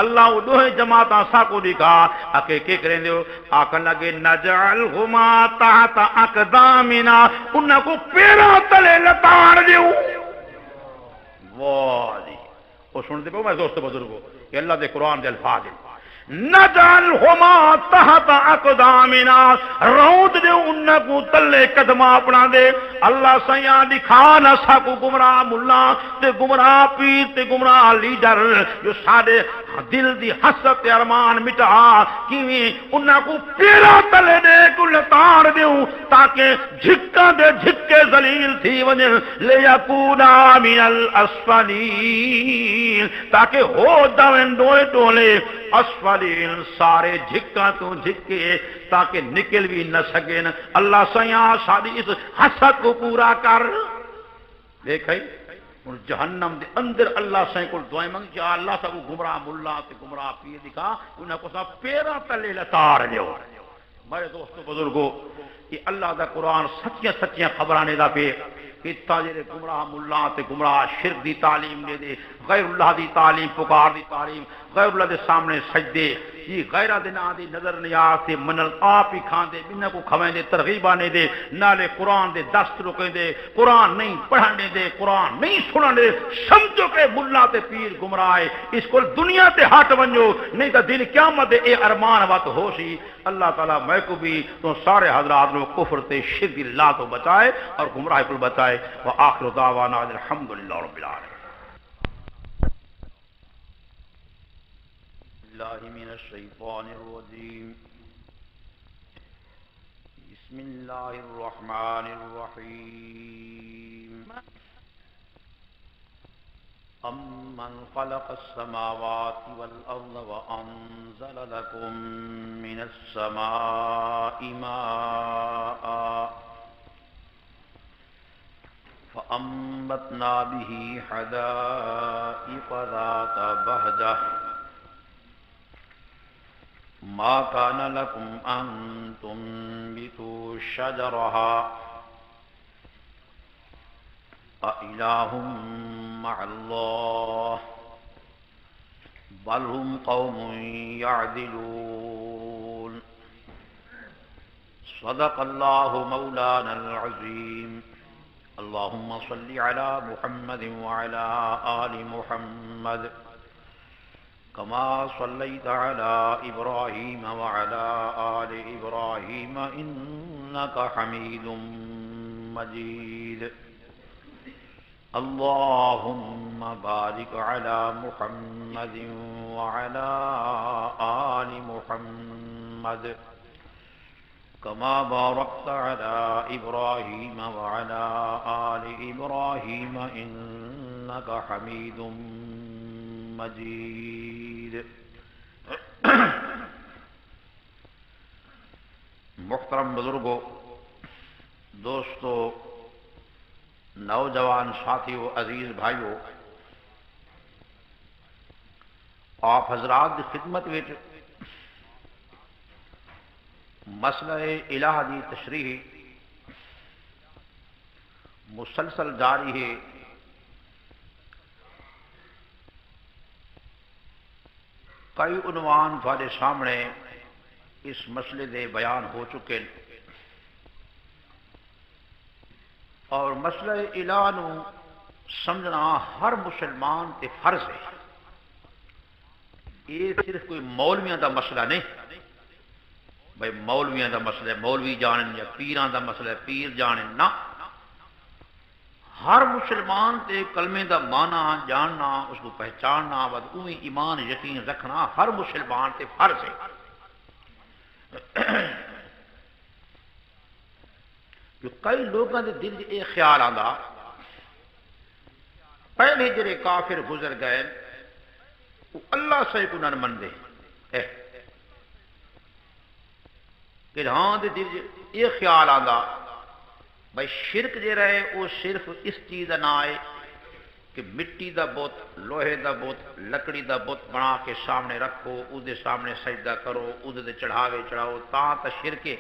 S1: اللہ وہ دو جماعتاں ساکو دکھا اکے کی کریں دیو آکن لگے نجعلہما تحت اقدامنا انہاں کو پیرا تلے لتاڑ دیو واہ جی وہ سنتے پہ میں دوست بزرگوں کہ اللہ دے قرآن دے الفاظ نجعلہما تحت اقدامنا روند دے انہاں کو تلے قدمہ اپنا دے اللہ سیاں دکھا نہ ساکو گمراہ ملا تے گمراہ پیر تے گمراہ لیڈر جو سارے دل دی حسرت ارمان مٹا کیویں انہاں کو پیرا تلے دے کو لتاڑ دیوں تاکہ جھکا دے جھکے ذلیل تھی ونے لیکونا من الاسفلین تاکہ ہو دون دوئے ٹولے اسفلین سارے جھکا تو جھکے تاکہ نکل بھی نہ سکیں اللہ سیاں ساری اس حسد کو پورا کر دیکھیں اور جہنم دے اندر اللہ سائیں کو دعائیں منگ جا اللہ سب گمراہ ملا تے گمراہ پیر دکھا انہاں کو سب پیرا تلے لتاڑ دیو میرے دوستو بزرگو کہ اللہ دا قرآن سچیاں سچیاں خبرانے دا پہ کہ تاجر گمراہ ملا تے گمراہ شرک دی تعلیم دے دے غیر اللہ دی تعلیم پکار دی تعلیم غیر اللہ دے سامنے سجدے یہ غیرہ دے نا دی نظر نیاز سے منل آپ ہی کھان دے بنا کو کھویں دے ترغیبانے دے نالے قرآن دے دست رکیں دے قرآن نہیں پڑھانے دے قرآن نہیں سنانے دے سمجھو کہ ملا تے پیر گمراہ اس کو دنیا تے ہاتھ ونجو نہیں تو دل قیامت دے اے ارمان وقت ہوشی اللہ تعالیٰ میں کو بھی تو سارے حضرات نے کفر تے شرک اللہ تو بچائے اور گمراہ کو بچائے وآخر دعوانا الحمدللہ رب العالمین اللہ من الشیطان الرجیم بسم اللہ الرحمن الرحیم امن خلق السماوات والارض وانزل لكم من السماء ماء فأنبتنا به حدائق ذات بهجة ما كان لكم أن تنبتوا شجرها أإله مع الله بل هم قوم يعدلون صدق الله مولانا العظيم اللهم صل على محمد وعلى آل محمد كما صليت على إبراهيم وعلى آل إبراهيم إنك حميد مجيد اللهم بارك على محمد وعلى آل محمد كما باركت على إبراهيم وعلى آل إبراهيم إنك حميد مجيد محترم بزرگوں، دوستو، نوجوان ساتھیو، عزیز بھائیو، آپ حضرات کی خدمت وچ مسئلہ الہ دی تشریح مسلسل جاری ہے۔ کئی عنوان تھوڑے سامنے اس مسئلے دے بیان ہو چکے، اور مسئلہ الہ نو سمجھنا ہر مسلمان تے فرض ہے. یہ صرف کوئی مولویاں دا مسئلہ نہیں بھائی مولویاں دا مسئلہ ہے مولوی جانن یا پیراں دا مسئلہ ہے پیر جانن نہ. ہر مسلمان تے کلمے دا معنی جاننا اس کو پہچاننا بعد اوہی ایمان یقین رکھنا ہر مسلمان تے فرض ہے. جو کئی لوگوں کے دل میں یہ خیال آتا پہلے جڑے کافر گزر گئے وہ اللہ سے کو نہ مندے کہ ہاں دے دل یہ خیال آتا بھائی شرک جے رہے وہ صرف اس چیز کا نہ ہے کہ مٹی دا بت لوہے دا بت لکڑی دا بت بنا کے سامنے رکھو اس دے سامنے سجدہ کرو اس دے چڑھاوے چڑھاؤ تا شرک ہے.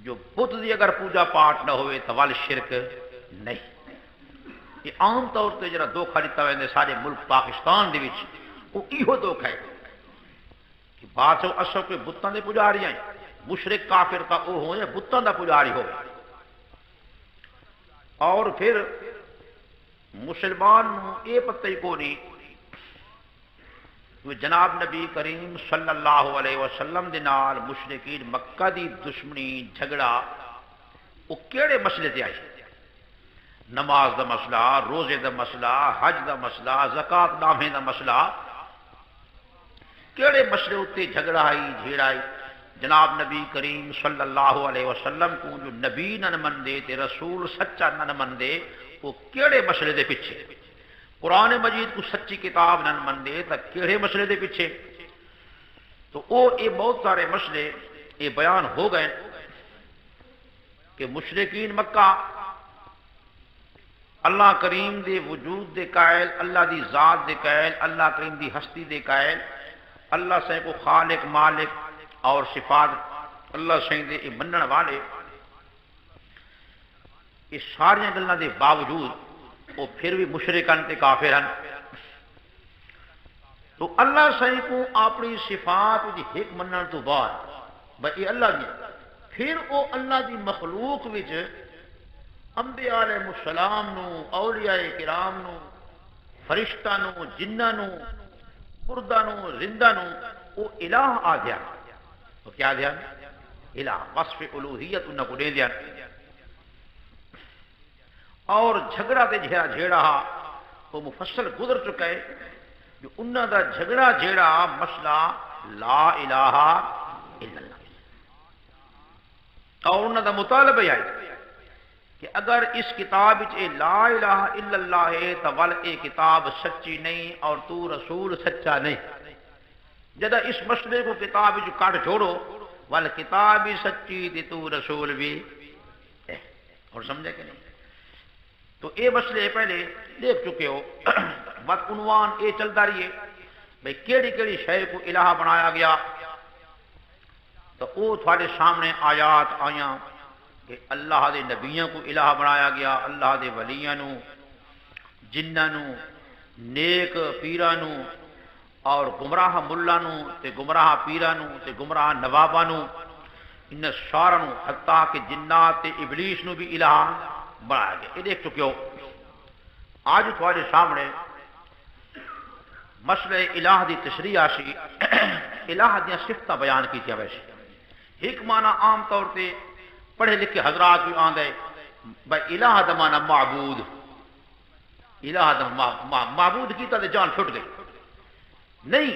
S1: جو بت دی اگر پوجا پاٹ نہ ہوئے تو ول شرک نہیں. یہ عام طور سے جڑا دھوکھا دیتا ویندے سارے ملک پاکستان دے وچ وہ ایہو دھوکھا ہے کہ بات اصل کوئی بتاں دے پجاری ہیں مشرک کافر کا وہ ہو یا بتاں دا پجاری ہو. اور پھر مسلمان نو یہ پتہ ہی کو نہیں جناب نبی کریم صلی اللہ علیہ وسلم دے نال مشرکین مکہ دی دشمنی جھگڑا وہ کیڑے مسئلے تے آئی. نماز دا مسئلہ روزے دا مسئلہ حج دا مسئلہ زکات نامے دا مسئلہ کیڑے مسئلے اتنے جھگڑا آئی جھیڑائی. جناب نبی کریم صلی اللہ علیہ وسلم کو جو نبی نہ مندے تے رسول سچا نہ مندے وہ کیڑے مسئلے دے پیچھے. قرآن مجید کو سچی کتاب نہ مندے تو کیڑے مسئلے دے پیچھے. تو وہ یہ بہت سارے مسئلے یہ بیان ہو گئے کہ مشرکین مکہ اللہ کریم دے وجود دے قائل اللہ دی ذات دے قائل اللہ کریم دی ہستی دے قائل اللہ سے کو خالق مالک اور صفات اللہ سے دے منن والے یہ ساری گلاں دے باوجود وہ پھر بھی مشرکان تے کافر ہیں. تو اللہ صحیح کو اپنی صفات دی حق منن تو بعد بھئی اللہ دی پھر وہ اللہ دی مخلوق وچ انبیاء علیہ السلام نو اولیاء کرام نو فرشتہ نو جنہ نو مردہ نو زندہ نو وہ الہ آ گیا. تو کیا دیا الہ وصف الوہیت انہوں کو دے دیا. اور جھگڑا تے جھیڑا وہ مفصل گزر چکا ہے جو انہوں دا جھگڑا جھیڑا مسئلہ لا الہ الا اللہ اور انہوں دا مطالبہ آئی کہ اگر اس کتاب اے لا الہ الا اللہ ہے تو ول اے کتاب سچی نہیں اور تو رسول سچا نہیں. جدہ اس مسئلے کو کتاب جو کاٹ چھوڑو ول کتاب بھی سچی دی تو رسول بھی اور سمجھے کہ نہیں. تو یہ مسئلے پہلے دیکھ چکے ہو بات عنوان یہ چلتا رہی ہے بھئی کیڑی کیڑی شے کو الہ بنایا گیا. تو وہ تھوڑے سامنے آیات آیاں کہ اللہ دے نبیوں کو الہ بنایا گیا اللہ دے ولیاں نو جنہ نو نیک پیراں نو اور گمراہ ملا نو تے گمراہ پیراں نو تے گمراہ نواباں نو ان سارا نو حتیٰ کہ جنات تے ابلیس نو بھی الہ بنایا گیا. یہ دیکھ چکے ہو. آج تھوڑے سامنے مسئلہ الہ دی تشریح آسی الہ دیاں صفتاں بیان کی تھی. ویسے ایک معنی عام طور تے پڑھے لکھے حضرات بھی آن گئے بھائی الہ دا معنی معبود الہ دا معبود کی تے جان چھٹ گئی نہیں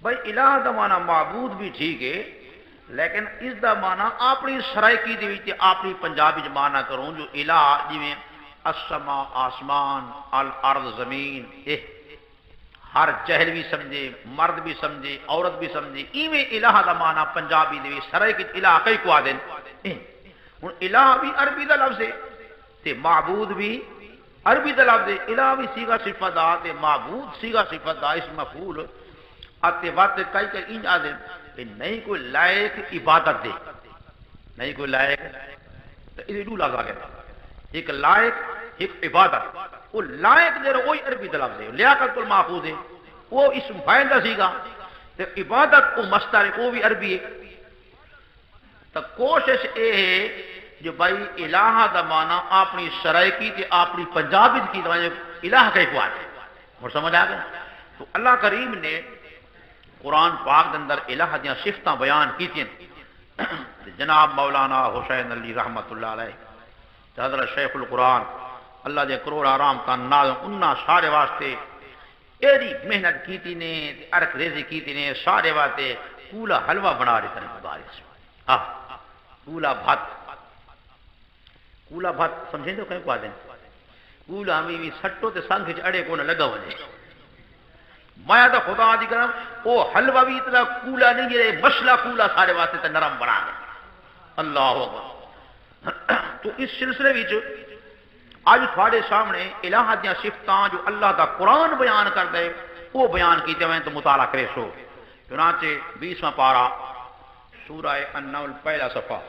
S1: بھائی الہ دا معنی معبود بھی ٹھیک ہے لیکن اس دا معنی اپنی سرائکی دی وچ اپنی پنجابی وچ معنی کروں جو الہ جویں السما آسمان الارض زمین ہر جہل بھی سمجھے مرد بھی سمجھے عورت بھی سمجھے ایویں الہ دا معنی پنجابی دے سرائکی الہ کئی کو آدن. ہن الہ بھی عربی دا لفظ ہے تے معبود بھی عربی دا لفظ ہے. الہ بھی صیغہ صفت دا تے معبود صیغہ صفت دا اسم مفعول اتے وقت کئی کئی انج آدن کہ نہیں کوئی لائق عبادت دے نہیں کوئی لائق تو یہ دو لفظ آ گیا ایک لائق ایک عبادت. وہ لائق دے وہی عربی دا لفظ ہے لیاقت المحفوظ ہے وہ اسم فاعل دا سیگا تے عبادت وہ مصدر ہے وہ بھی عربی ہے. تو کوشش یہ ہے جو بھائی الہ دا مانا اپنی سرائکی تے اپنی پنجابی کی دوائی الہ کہیں کو آتے اور سمجھ آ گیا. تو اللہ کریم نے قرآن پاک دے اندر الہ دیاں صفتاں بیان کیتیں. جناب مولانا حسین علی رحمت اللہ علیہ حضرت شیخ القرآن اللہ دے کروڑ آرام کا نال انہاں سارے واسطے ایڑی محنت کیتی نے ارک ریزی کیتی نے سارے واسطے کولا حلوہ بنا رہے تھے بارش. ہاں کولا بھت سمجھیں تو کہیں کو آدھیں کولا ہمیں بھی سٹو تے سنگ وچ اڑے کو نہ لگا ونے. میں تو خدا دی کرم او حلوہ بھی اتنا کولا نہیں ہے مسئلہ کولا سارے واسطے تے نرم بنا دے. اللہ اکبر. تو اس سلسلے وچ اج تھوڑے سامنے الہ دیاں صفتاں جو اللہ دا قرآن بیان کردا ہے وہ بیان کیتے ہوئے تو مطالعہ کرے سو. چنانچہ 20واں پارہ سورہ النمل پہلا صفحہ.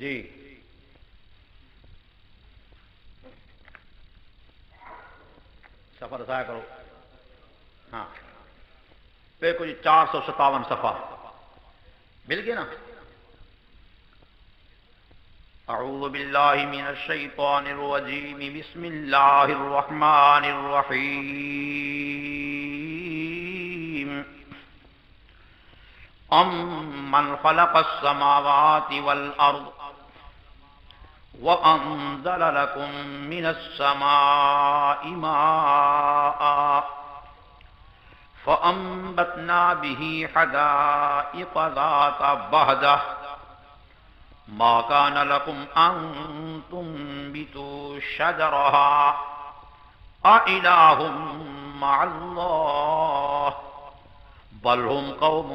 S1: جی صفحہ رسایا کرو. ہاں پہ کچھ 457 صفحہ مل گیا نا. اعوذ باللہ من الشیطان الرجیم بسم اللہ الرحمن الرحیم. امن خلق السماوات والارض وانزل لكم من السماء ماء فأنبتنا به حدائق ذات بهجة ما كان لكم أن تنبتوا شجرها أإله مع الله بل هم قوم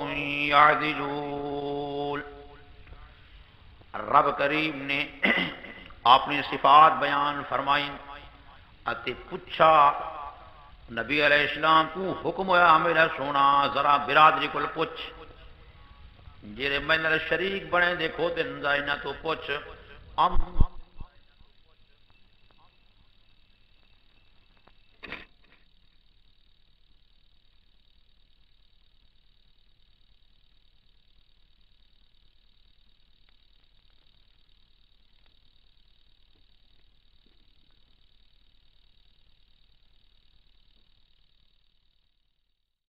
S1: يعدلون. رب کریم نے اپنی صفات بیان فرمائی اتے پوچھا نبی علیہ السلام کو حکم ہوا میرا سونا ذرا برادری کو پوچھ جڑے میرے شریک بنے دیکھو تے نہ تو پوچھ